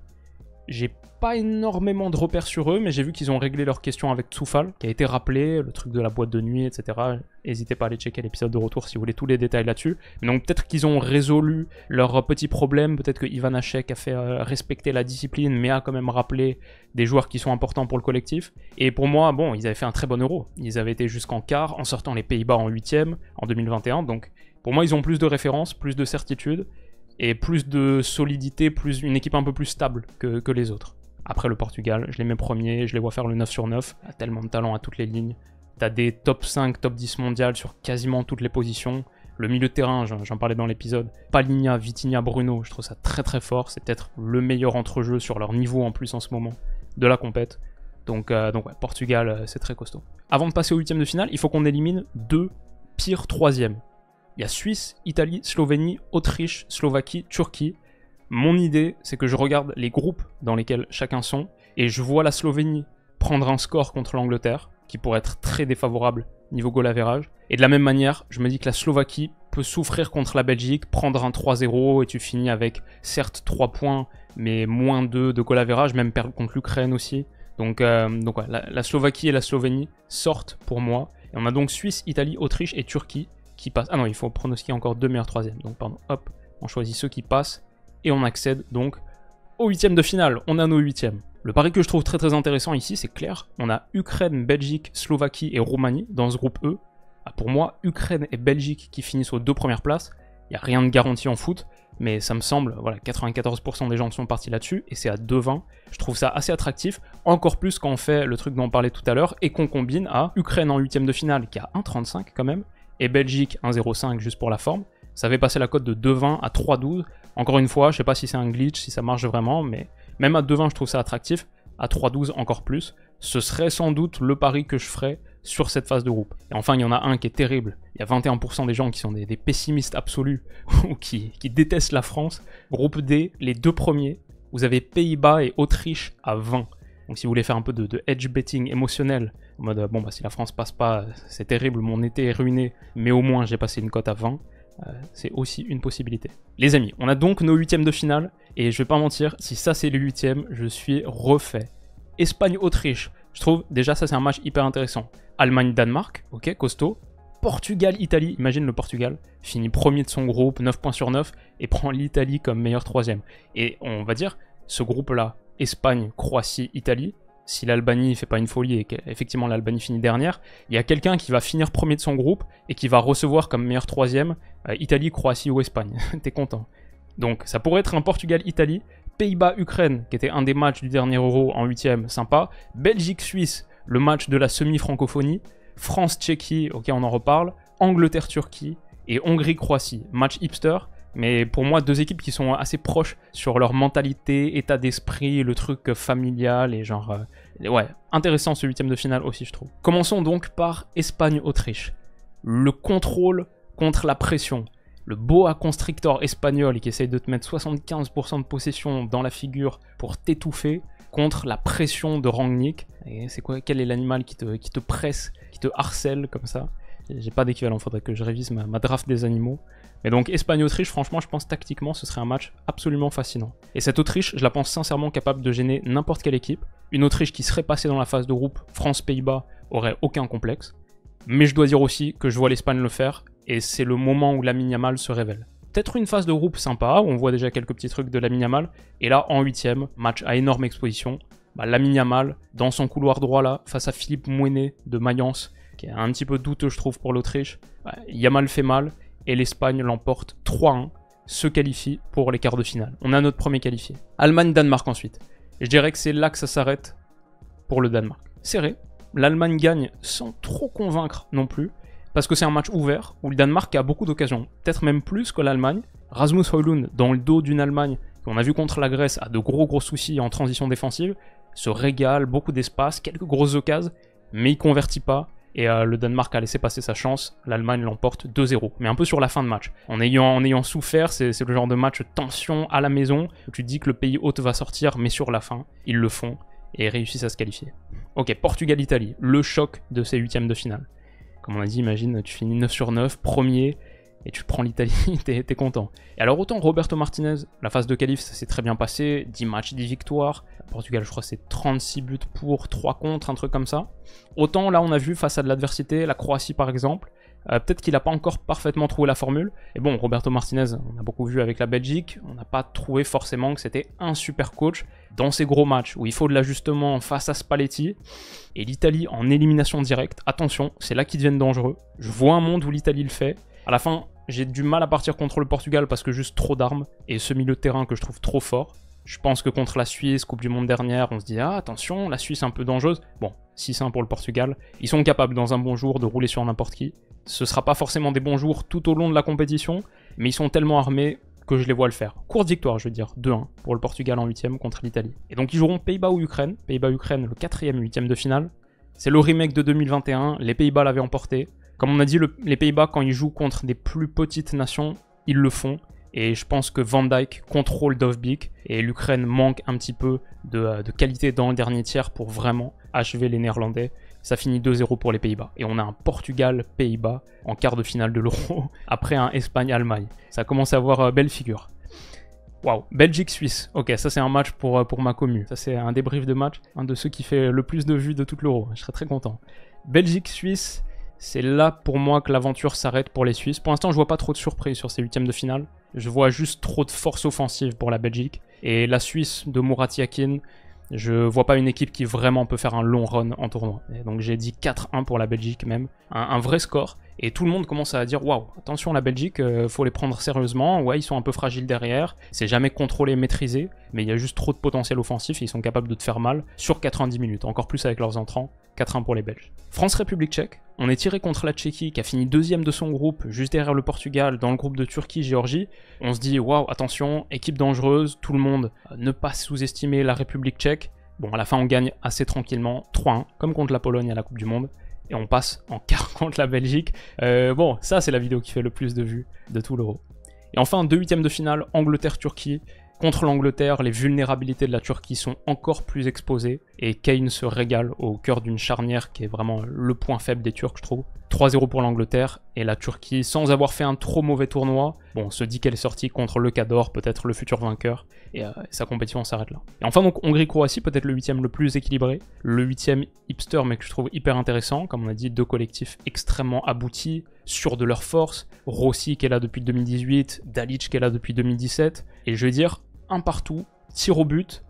j'ai pas énormément de repères sur eux, mais j'ai vu qu'ils ont réglé leur question avec Tsoufal, qui a été rappelé, le truc de la boîte de nuit, etc. N'hésitez pas à aller checker l'épisode de retour si vous voulez tous les détails là-dessus. Donc peut-être qu'ils ont résolu leurs petits problèmes, peut-être que Ivan Hacek a fait respecter la discipline, mais a quand même rappelé des joueurs qui sont importants pour le collectif. Et pour moi, bon, ils avaient fait un très bon Euro. Ils avaient été jusqu'en quart, en sortant les Pays-Bas en 8e, en 2021. Donc pour moi, ils ont plus de références, plus de certitude, et plus de solidité, plus une équipe un peu plus stable que les autres. Après le Portugal, je les mets premiers, je les vois faire le 9 sur 9, il y a tellement de talent à toutes les lignes. T'as des top 5, top 10 mondiales sur quasiment toutes les positions. Le milieu de terrain, j'en parlais dans l'épisode, Palhinha, Vitinha, Bruno, je trouve ça très très fort. C'est peut-être le meilleur entre-jeu sur leur niveau en plus en ce moment de la compète. Donc ouais, Portugal, c'est très costaud. Avant de passer au 8e de finale, il faut qu'on élimine 2 pires 3e. Il y a Suisse, Italie, Slovénie, Autriche, Slovaquie, Turquie. Mon idée, c'est que je regarde les groupes dans lesquels chacun sont, et je vois la Slovénie prendre un score contre l'Angleterre, qui pourrait être très défavorable niveau goal average. Et de la même manière, je me dis que la Slovaquie peut souffrir contre la Belgique, prendre un 3-0, et tu finis avec, certes, 3 points, mais moins 2 de goal average, même perdre contre l'Ukraine aussi. Donc ouais, la Slovaquie et la Slovénie sortent pour moi. Et on a donc Suisse, Italie, Autriche et Turquie qui passent. Ah non, il faut pronostiquer encore 2 meilleurs 3e. Donc pardon, hop, on choisit ceux qui passent. Et on accède donc au 8e de finale. On a nos 8e. Le pari que je trouve très très intéressant ici, c'est clair. On a Ukraine, Belgique, Slovaquie et Roumanie dans ce groupe E. Ah, pour moi, Ukraine et Belgique qui finissent aux 2 premières places. Il n'y a rien de garanti en foot, mais ça me semble, voilà, 94% des gens sont partis là-dessus, et c'est à 2,20. Je trouve ça assez attractif, encore plus quand on fait le truc dont on parlait tout à l'heure, et qu'on combine à Ukraine en 8e de finale, qui a 1,35 quand même, et Belgique 1,05 juste pour la forme. Ça fait passer la cote de 2,20 à 3,12. Encore une fois, je sais pas si c'est un glitch, si ça marche vraiment, mais même à 2,20 je trouve ça attractif, à 3,12 encore plus. Ce serait sans doute le pari que je ferais sur cette phase de groupe. Et enfin, il y en a un qui est terrible. Il y a 21% des gens qui sont des pessimistes absolus, ou qui détestent la France. Groupe D, les 2 premiers, vous avez Pays-Bas et Autriche à 20. Donc si vous voulez faire un peu de edge betting émotionnel, en mode, bon bah si la France passe pas, c'est terrible, mon été est ruiné, mais au moins j'ai passé une cote à 20. C'est aussi une possibilité. Les amis, on a donc nos 8e de finale, et je vais pas mentir, si ça c'est le 8e, je suis refait. Espagne-Autriche, je trouve déjà ça c'est un match hyper intéressant. Allemagne-Danemark, ok, costaud. Portugal-Italie, imagine le Portugal, finit premier de son groupe, 9 points sur 9, et prend l'Italie comme meilleur 3e. Et on va dire, ce groupe-là, Espagne, Croatie, Italie, si l'Albanie fait pas une folie et qu'effectivement l'Albanie finit dernière, il y a quelqu'un qui va finir premier de son groupe et qui va recevoir comme meilleur 3e Italie, Croatie ou Espagne. T'es content. Donc ça pourrait être un Portugal-Italie, Pays-Bas-Ukraine, qui était un des matchs du dernier Euro en 8e, sympa, Belgique-Suisse, le match de la semi-francophonie, France-Tchéquie, ok on en reparle, Angleterre-Turquie et Hongrie-Croatie, match hipster. Mais pour moi, 2 équipes qui sont assez proches sur leur mentalité, état d'esprit, le truc familial et genre... ouais, intéressant ce 8e de finale aussi, je trouve. Commençons donc par Espagne-Autriche. Le contrôle contre la pression. Le boa constrictor espagnol qui essaye de te mettre 75% de possession dans la figure pour t'étouffer contre la pression de Rangnick. Et c'est quoi? Quel est l'animal qui te presse, qui te harcèle comme ça? J'ai pas d'équivalent, faudrait que je révise ma draft des animaux. Mais donc Espagne-Autriche, franchement, je pense tactiquement, ce serait un match absolument fascinant. Et cette Autriche, je la pense sincèrement capable de gêner n'importe quelle équipe. Une Autriche qui serait passée dans la phase de groupe France-Pays-Bas aurait aucun complexe. Mais je dois dire aussi que je vois l'Espagne le faire, et c'est le moment où Lamine Yamal se révèle. Peut-être une phase de groupe sympa, où on voit déjà quelques petits trucs de Lamine Yamal, et là, en 8e, match à énorme exposition, Lamine Yamal, dans son couloir droit là, face à Philippe Mouenet de Mayence, qui est un petit peu douteux je trouve pour l'Autriche, Yamal fait mal, et l'Espagne l'emporte 3-1, se qualifie pour les quarts de finale. On a notre premier qualifié. Allemagne-Danemark ensuite. Je dirais que c'est là que ça s'arrête pour le Danemark. Serré, l'Allemagne gagne sans trop convaincre non plus, parce que c'est un match ouvert, où le Danemark a beaucoup d'occasions, peut-être même plus que l'Allemagne. Rasmus Højlund, dans le dos d'une Allemagne, qu'on a vu contre la Grèce, a de gros soucis en transition défensive, se régale, beaucoup d'espace, quelques grosses occasions, mais il convertit pas. Et le Danemark a laissé passer sa chance, l'Allemagne l'emporte 2-0, mais un peu sur la fin de match. En ayant souffert, c'est le genre de match tension à la maison, où tu te dis que le pays hôte va sortir, mais sur la fin, ils le font, et réussissent à se qualifier. Ok, Portugal-Italie, le choc de ces 8e de finale. Comme on a dit, imagine, tu finis 9 sur 9, premier, et tu prends l'Italie, t'es content. Et alors autant Roberto Martinez, la phase de qualif, ça s'est très bien passé, 10 matchs, 10 victoires. Portugal, je crois c'est 36 buts pour, 3 contre, un truc comme ça. Autant là on a vu face à de l'adversité, la Croatie par exemple, peut-être qu'il n'a pas encore parfaitement trouvé la formule. Et bon, Roberto Martinez, on a beaucoup vu avec la Belgique, on n'a pas trouvé forcément que c'était un super coach dans ces gros matchs où il faut de l'ajustement face à Spalletti. Et l'Italie en élimination directe, attention, c'est là qu'ils deviennent dangereux. Je vois un monde où l'Italie le fait. À la fin, j'ai du mal à partir contre le Portugal parce que juste trop d'armes et ce milieu de terrain que je trouve trop fort. Je pense que contre la Suisse, Coupe du Monde dernière, on se dit « Ah, attention, la Suisse est un peu dangereuse ». Bon, 6-1 pour le Portugal. Ils sont capables dans un bon jour de rouler sur n'importe qui. Ce ne sera pas forcément des bons jours tout au long de la compétition, mais ils sont tellement armés que je les vois le faire. Courte victoire, je veux dire, 2-1 pour le Portugal en 8ème contre l'Italie. Et donc ils joueront Pays-Bas ou Ukraine. Pays-Bas-Ukraine, le 4ème 8ème de finale. C'est le remake de 2021, les Pays-Bas l'avaient emporté. Comme on a dit, les Pays-Bas, quand ils jouent contre des plus petites nations, ils le font. Et je pense que Van Dijk contrôle Dovbyk et l'Ukraine manque un petit peu de qualité dans le dernier tiers pour vraiment achever les Néerlandais. Ça finit 2-0 pour les Pays-Bas. Et on a un Portugal-Pays-Bas en quart de finale de l'Euro après un Espagne-Allemagne. Ça commence à avoir belle figure. Waouh, Belgique-Suisse. Ok, ça c'est un match pour ma commu. Ça c'est un débrief de match, un de ceux qui fait le plus de vues de toute l'Euro. Je serais très content. Belgique-Suisse, c'est là pour moi que l'aventure s'arrête pour les Suisses. Pour l'instant, je vois pas trop de surprises sur ces 8ème de finale. Je vois juste trop de force offensive pour la Belgique. Et la Suisse de Murat Yakin, je vois pas une équipe qui vraiment peut faire un long run en tournoi. Et donc j'ai dit 4-1 pour la Belgique même. Un vrai score. Et tout le monde commence à dire « Waouh, attention la Belgique, faut les prendre sérieusement. Ouais, ils sont un peu fragiles derrière. C'est jamais contrôlé, maîtrisé. Mais il y a juste trop de potentiel offensif et ils sont capables de te faire mal sur 90 minutes. Encore plus avec leurs entrants. 4-1 pour les Belges. France-République tchèque. On est tiré contre la Tchéquie qui a fini 2ème de son groupe, juste derrière le Portugal, dans le groupe de Turquie, Géorgie. On se dit, waouh, attention, équipe dangereuse, tout le monde, ne pas sous-estimer la République tchèque. Bon, à la fin, on gagne assez tranquillement, 3-1, comme contre la Pologne à la Coupe du Monde. Et on passe en quart contre la Belgique. Bon, ça, c'est la vidéo qui fait le plus de vues de tout l'Euro. Et enfin, 2 8ème de finale, Angleterre-Turquie. Contre l'Angleterre, les vulnérabilités de la Turquie sont encore plus exposées et Kane se régale au cœur d'une charnière qui est vraiment le point faible des Turcs, je trouve. 3-0 pour l'Angleterre et la Turquie, sans avoir fait un trop mauvais tournoi, bon, se dit qu'elle est sortie contre le Cador, peut-être le futur vainqueur, et sa compétition s'arrête là. Et enfin donc Hongrie-Croatie, peut-être le 8ème le plus équilibré, le 8ème hipster mais que je trouve hyper intéressant, comme on a dit, deux collectifs extrêmement aboutis, sûrs de leur force, Rossi qui est là depuis 2018, Dalic qui est là depuis 2017, et je veux dire, un partout, tir au but,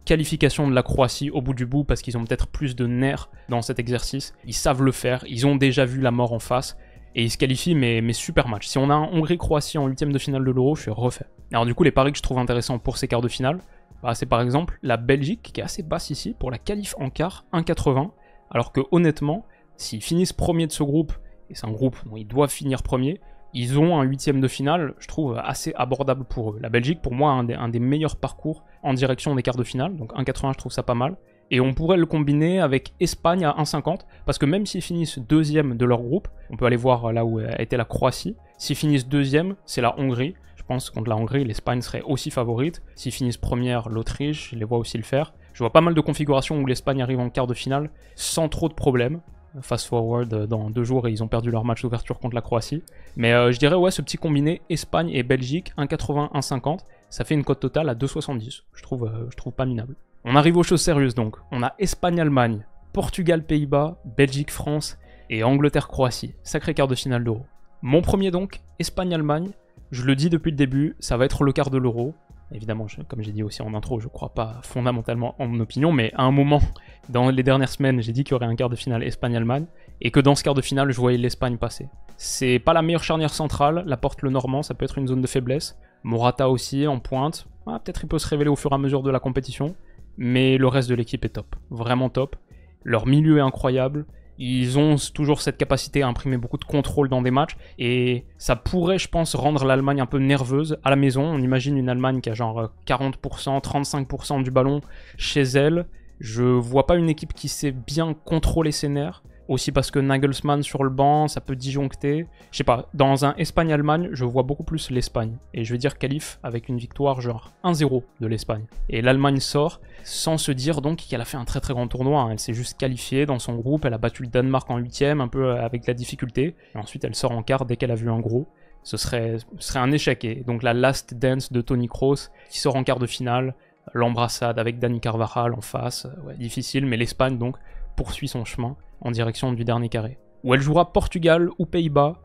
qualification de la Croatie au bout du bout parce qu'ils ont peut-être plus de nerfs dans cet exercice, ils savent le faire, ils ont déjà vu la mort en face et ils se qualifient mais super match. Si on a un Hongrie-Croatie en 8ème de finale de l'Euro, je suis refait. Alors du coup les paris que je trouve intéressants pour ces quarts de finale, bah, c'est par exemple la Belgique qui est assez basse ici pour la qualif en quart, 1,80, alors que honnêtement, s'ils finissent premier de ce groupe, et c'est un groupe dont ils doivent finir premier, ils ont un 8ème de finale, je trouve, assez abordable pour eux. La Belgique, pour moi, un des meilleurs parcours en direction des quarts de finale, donc 1,80, je trouve ça pas mal. Et on pourrait le combiner avec Espagne à 1,50, parce que même s'ils finissent deuxième de leur groupe, on peut aller voir là où a été la Croatie, s'ils finissent deuxième, c'est la Hongrie. Je pense que contre la Hongrie, l'Espagne serait aussi favorite. S'ils finissent première, l'Autriche, je les vois aussi le faire. Je vois pas mal de configurations où l'Espagne arrive en quart de finale sans trop de problèmes. Fast forward dans 2 jours et ils ont perdu leur match d'ouverture contre la Croatie. Mais je dirais ouais, ce petit combiné Espagne et Belgique, 1,80, 1,50, ça fait une cote totale à 2,70. Je trouve pas minable. On arrive aux choses sérieuses donc. On a Espagne-Allemagne, Portugal-Pays-Bas, Belgique-France et Angleterre-Croatie. Sacré quart de finale d'Euro. Mon premier donc, Espagne-Allemagne. Je le dis depuis le début, ça va être le quart de l'Euro. Évidemment, comme j'ai dit aussi en intro, je crois pas fondamentalement en mon opinion, mais à un moment, dans les dernières semaines, j'ai dit qu'il y aurait un quart de finale Espagne-Allemagne, et que dans ce quart de finale, je voyais l'Espagne passer. C'est pas la meilleure charnière centrale, la porte le Normand, ça peut être une zone de faiblesse. Morata aussi, en pointe. Ah, peut-être il peut se révéler au fur et à mesure de la compétition, mais le reste de l'équipe est top, vraiment top. Leur milieu est incroyable. Ils ont toujours cette capacité à imprimer beaucoup de contrôle dans des matchs et ça pourrait, je pense, rendre l'Allemagne un peu nerveuse à la maison. On imagine une Allemagne qui a genre 40%, 35% du ballon chez elle. Je vois pas une équipe qui sait bien contrôler ses nerfs. Aussi parce que Nagelsmann sur le banc, ça peut disjoncter. Je sais pas, dans un Espagne-Allemagne, je vois beaucoup plus l'Espagne. Et je veux dire qualif avec une victoire genre 1-0 de l'Espagne. Et l'Allemagne sort sans se dire donc qu'elle a fait un très très grand tournoi. Hein. Elle s'est juste qualifiée dans son groupe, elle a battu le Danemark en 8ème, un peu avec de la difficulté. Et ensuite elle sort en quart dès qu'elle a vu un gros. ce serait un échec. Et donc la last dance de Toni Kroos qui sort en quart de finale, l'embrassade avec Dani Carvajal en face, ouais, difficile, mais l'Espagne donc poursuit son chemin en direction du dernier carré. Où elle jouera Portugal ou Pays-Bas,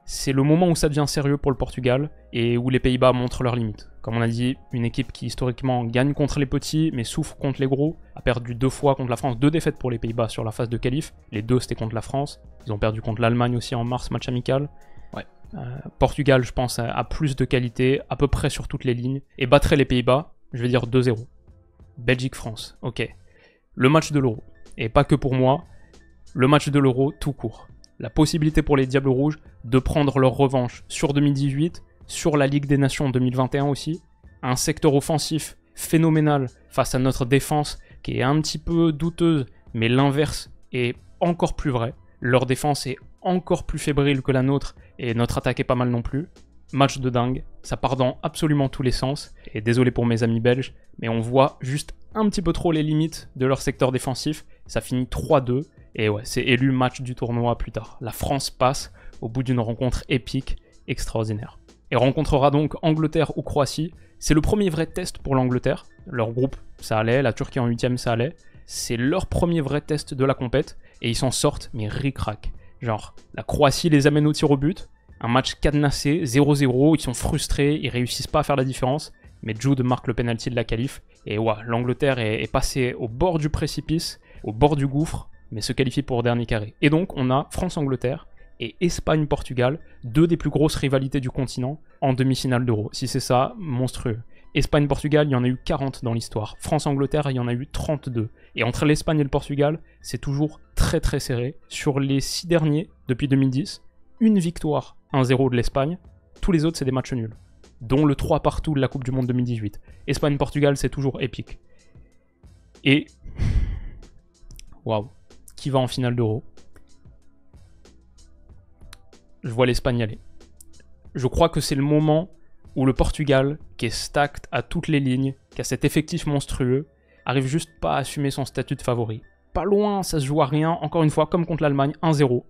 c'est le moment où ça devient sérieux pour le Portugal et où les Pays-Bas montrent leurs limites. Comme on a dit, une équipe qui historiquement gagne contre les petits mais souffre contre les gros, a perdu 2 fois contre la France, 2 défaites pour les Pays-Bas sur la phase de qualif, les 2 c'était contre la France, ils ont perdu contre l'Allemagne aussi en mars, match amical. Ouais. Portugal, je pense, a plus de qualité, à peu près sur toutes les lignes, et battrait les Pays-Bas, je vais dire 2-0. Belgique-France, ok. Le match de l'Euro, et pas que pour moi, le match de l'Euro tout court. La possibilité pour les Diables Rouges de prendre leur revanche sur 2018, sur la Ligue des Nations 2021 aussi, un secteur offensif phénoménal face à notre défense qui est un petit peu douteuse, mais l'inverse est encore plus vrai. Leur défense est encore plus fébrile que la nôtre et notre attaque est pas mal non plus. Match de dingue, ça part dans absolument tous les sens, et désolé pour mes amis belges, mais on voit juste un petit peu trop les limites de leur secteur défensif, ça finit 3-2, et ouais, c'est élu match du tournoi plus tard. La France passe au bout d'une rencontre épique, extraordinaire. Et rencontrera donc Angleterre ou Croatie, c'est le premier vrai test pour l'Angleterre, leur groupe ça allait, la Turquie en 8ème ça allait, c'est leur premier vrai test de la compète, et ils s'en sortent mais ric-rac. Genre, la Croatie les amène au tir au but, un match cadenassé, 0-0, ils sont frustrés, ils réussissent pas à faire la différence, mais Jude marque le penalty de la qualif, et ouais, l'Angleterre est passée au bord du précipice, au bord du gouffre, mais se qualifie pour dernier carré. Et donc, on a France-Angleterre et Espagne-Portugal, 2 des plus grosses rivalités du continent, en demi-finale d'Euro. Si c'est ça, monstrueux. Espagne-Portugal, il y en a eu 40 dans l'histoire. France-Angleterre, il y en a eu 32. Et entre l'Espagne et le Portugal, c'est toujours très très serré. Sur les 6 derniers, depuis 2010, une victoire, 1-0 de l'Espagne, tous les autres c'est des matchs nuls. Dont le 3 partout de la Coupe du Monde 2018. Espagne-Portugal, c'est toujours épique. Et... waouh. Qui va en finale d'Euro? Je vois l'Espagne y aller. Je crois que c'est le moment où le Portugal, qui est stacked à toutes les lignes, qui a cet effectif monstrueux, arrive juste pas à assumer son statut de favori. Pas loin, ça se joue à rien, encore une fois, comme contre l'Allemagne, 1-0.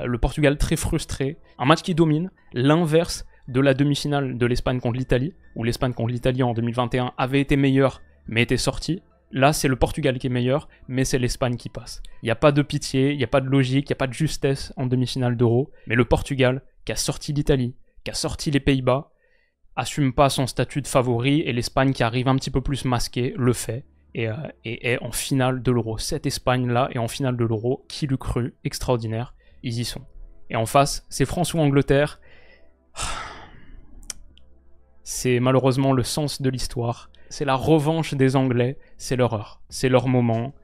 Le Portugal très frustré, un match qui domine, l'inverse de la demi-finale de l'Espagne contre l'Italie, où l'Espagne contre l'Italie en 2021 avait été meilleure, mais était sortie. Là, c'est le Portugal qui est meilleur, mais c'est l'Espagne qui passe. Il n'y a pas de pitié, il n'y a pas de logique, il n'y a pas de justesse en demi-finale d'Euro, mais le Portugal, qui a sorti l'Italie, qui a sorti les Pays-Bas, assume pas son statut de favori, et l'Espagne qui arrive un petit peu plus masquée, le fait, et est en finale de l'Euro. Cette Espagne-là est en finale de l'Euro, qui l'eût cru, extraordinaire, ils y sont. Et en face, c'est France ou Angleterre. C'est malheureusement le sens de l'histoire. C'est la revanche des Anglais, c'est leur heure, c'est leur moment.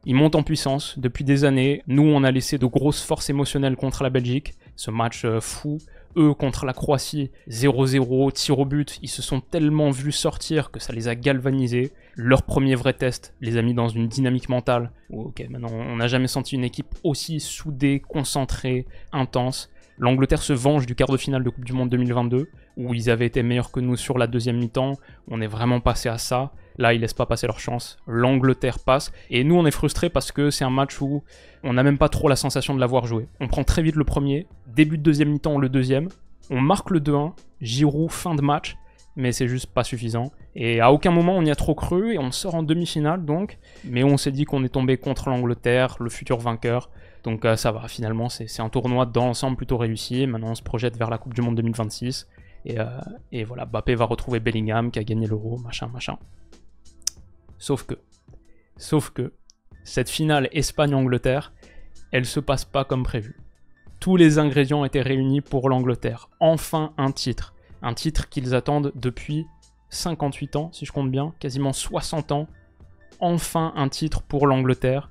Ils montent en puissance depuis des années. Nous, on a laissé de grosses forces émotionnelles contre la Belgique. Ce match fou. Eux, contre la Croatie, 0-0, tir au but. Ils se sont tellement vus sortir que ça les a galvanisés. Leur premier vrai test les a mis dans une dynamique mentale. Ok, maintenant, on n'a jamais senti une équipe aussi soudée, concentrée, intense. L'Angleterre se venge du quart de finale de Coupe du Monde 2022, où ils avaient été meilleurs que nous sur la deuxième mi-temps. On est vraiment passé à ça. Là, ils laissent pas passer leur chance. L'Angleterre passe. Et nous, on est frustrés parce que c'est un match où on n'a même pas trop la sensation de l'avoir joué. On prend très vite le premier, début de deuxième mi-temps, le deuxième. On marque le 2-1, Giroud, fin de match, mais c'est juste pas suffisant. Et à aucun moment on y a trop cru, et on sort en demi-finale donc. Mais on s'est dit qu'on est tombé contre l'Angleterre, le futur vainqueur. Donc ça va, finalement, c'est un tournoi dans l'ensemble plutôt réussi. Maintenant, on se projette vers la Coupe du Monde 2026. Et voilà, Mbappé va retrouver Bellingham qui a gagné l'Euro, machin. Sauf que, cette finale Espagne-Angleterre, elle se passe pas comme prévu. Tous les ingrédients étaient réunis pour l'Angleterre. Enfin un titre. Un titre qu'ils attendent depuis 58 ans, si je compte bien, quasiment 60 ans. Enfin un titre pour l'Angleterre.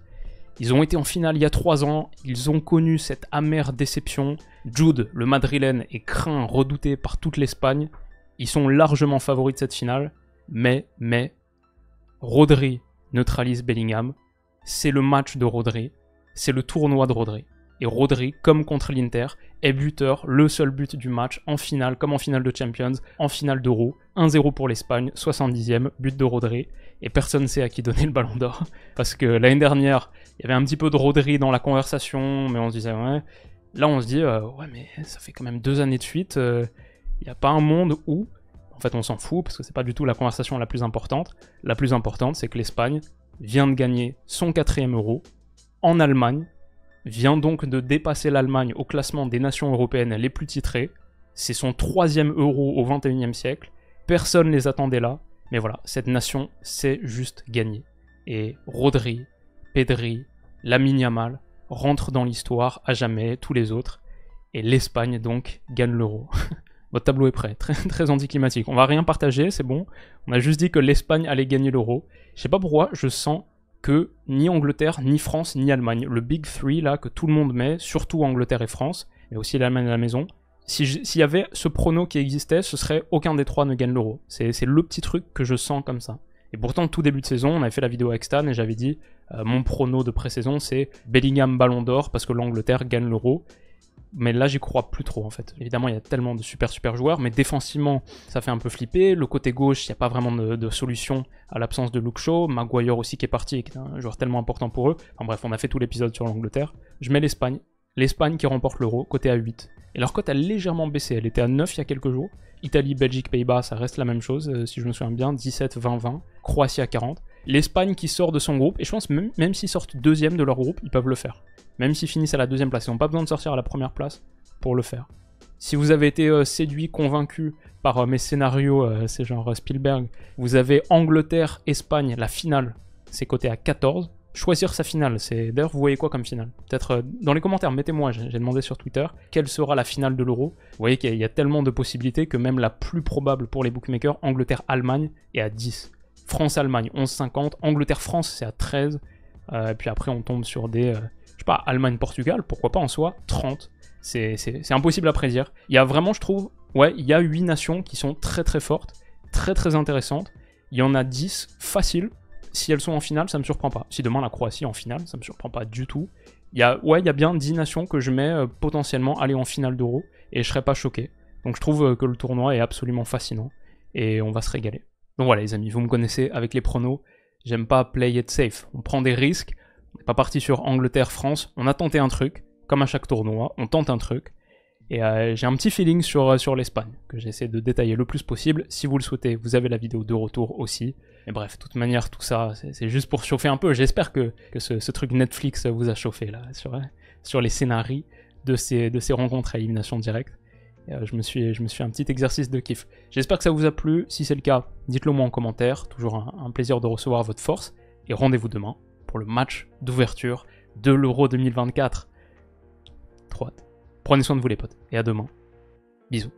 Ils ont été en finale il y a 3 ans, ils ont connu cette amère déception. Jude, le madrilène, est craint, redouté par toute l'Espagne. Ils sont largement favoris de cette finale, mais, Rodri neutralise Bellingham. C'est le match de Rodri, c'est le tournoi de Rodri. Et Rodri, comme contre l'Inter, est buteur, le seul but du match, en finale, comme en finale de Champions, en finale d'Euro. 1-0 pour l'Espagne, 70e, but de Rodri. Et personne ne sait à qui donner le ballon d'or. Parce que l'année dernière, il y avait un petit peu de Rodri dans la conversation, mais on se disait, ouais. Là, on se dit, ouais, mais ça fait quand même 2 années de suite, il n'y a pas un monde où... En fait, on s'en fout, parce que c'est pas du tout la conversation la plus importante. La plus importante, c'est que l'Espagne vient de gagner son 4e euro en Allemagne, vient donc de dépasser l'Allemagne au classement des nations européennes les plus titrées. C'est son 3e euro au 21e siècle. Personne ne les attendait là. Mais voilà, cette nation sait juste gagner. Et Rodri, Pedri, Lamine Yamal rentrent dans l'histoire à jamais, tous les autres. Et l'Espagne, donc, gagne l'euro. Votre tableau est prêt, très, très anticlimatique. On va rien partager, c'est bon. On a juste dit que l'Espagne allait gagner l'euro. Je sais pas pourquoi, je sens que ni Angleterre, ni France, ni Allemagne, le Big Three là que tout le monde met, surtout Angleterre et France, mais aussi l'Allemagne à la maison, s'il y avait ce prono qui existait, ce serait aucun des trois ne gagne l'euro. C'est le petit truc que je sens comme ça. Et pourtant, tout début de saison, on avait fait la vidéo avec Stan et j'avais dit mon prono de pré-saison c'est Bellingham Ballon d'Or parce que l'Angleterre gagne l'euro. Mais là, j'y crois plus trop en fait. Évidemment, il y a tellement de super joueurs, mais défensivement, ça fait un peu flipper. Le côté gauche, il n'y a pas vraiment de solution à l'absence de Luke Shaw. Maguire aussi qui est parti et qui est un joueur tellement important pour eux. Enfin bref, on a fait tout l'épisode sur l'Angleterre. Je mets l'Espagne. L'Espagne qui remporte l'euro, côté à 8. Et leur cote a légèrement baissé. Elle était à 9 il y a quelques jours. Italie, Belgique, Pays-Bas, ça reste la même chose, si je me souviens bien. 17, 20, 20. Croatie à 40. L'Espagne qui sort de son groupe, et je pense même s'ils sortent deuxième de leur groupe, ils peuvent le faire. Même s'ils finissent à la deuxième place, ils n'ont pas besoin de sortir à la première place pour le faire. Si vous avez été séduit, convaincu par mes scénarios, c'est genre Spielberg, vous avez Angleterre, Espagne, la finale, c'est coté à 14. Choisir sa finale, c'est... D'ailleurs, vous voyez quoi comme finale? Peut-être dans les commentaires, mettez-moi, j'ai demandé sur Twitter, quelle sera la finale de l'Euro. Vous voyez qu'il y a tellement de possibilités que même la plus probable pour les bookmakers, Angleterre-Allemagne, est à 10. France-Allemagne, 11,50. Angleterre-France, c'est à 13. Puis après, on tombe sur des... je sais pas, Allemagne-Portugal, pourquoi pas en soi, 30. C'est impossible à prédire. Il y a vraiment, je trouve, ouais, il y a 8 nations qui sont très très fortes, très très intéressantes. Il y en a 10 faciles. Si elles sont en finale, ça me surprend pas. Si demain la Croatie est en finale, ça me surprend pas du tout. Il y a bien 10 nations que je mets potentiellement aller en finale d'Euro, et je serais pas choqué. Donc je trouve que le tournoi est absolument fascinant, et on va se régaler. Donc voilà les amis, vous me connaissez avec les pronos, j'aime pas play it safe. On prend des risques, on n'est pas parti sur Angleterre-France, on a tenté un truc, comme à chaque tournoi, on tente un truc. Et j'ai un petit feeling sur l'Espagne, que j'essaie de détailler le plus possible. Si vous le souhaitez, vous avez la vidéo de retour aussi. Et bref, de toute manière, tout ça, c'est juste pour chauffer un peu. J'espère que ce truc Netflix vous a chauffé, là, sur les scénarios de ces rencontres à élimination directe. Et, je me suis fait un petit exercice de kiff. J'espère que ça vous a plu. Si c'est le cas, dites-le moi en commentaire. Toujours un plaisir de recevoir votre force. Et rendez-vous demain pour le match d'ouverture de l'Euro 2024. Trop hâte. Prenez soin de vous les potes, et à demain. Bisous.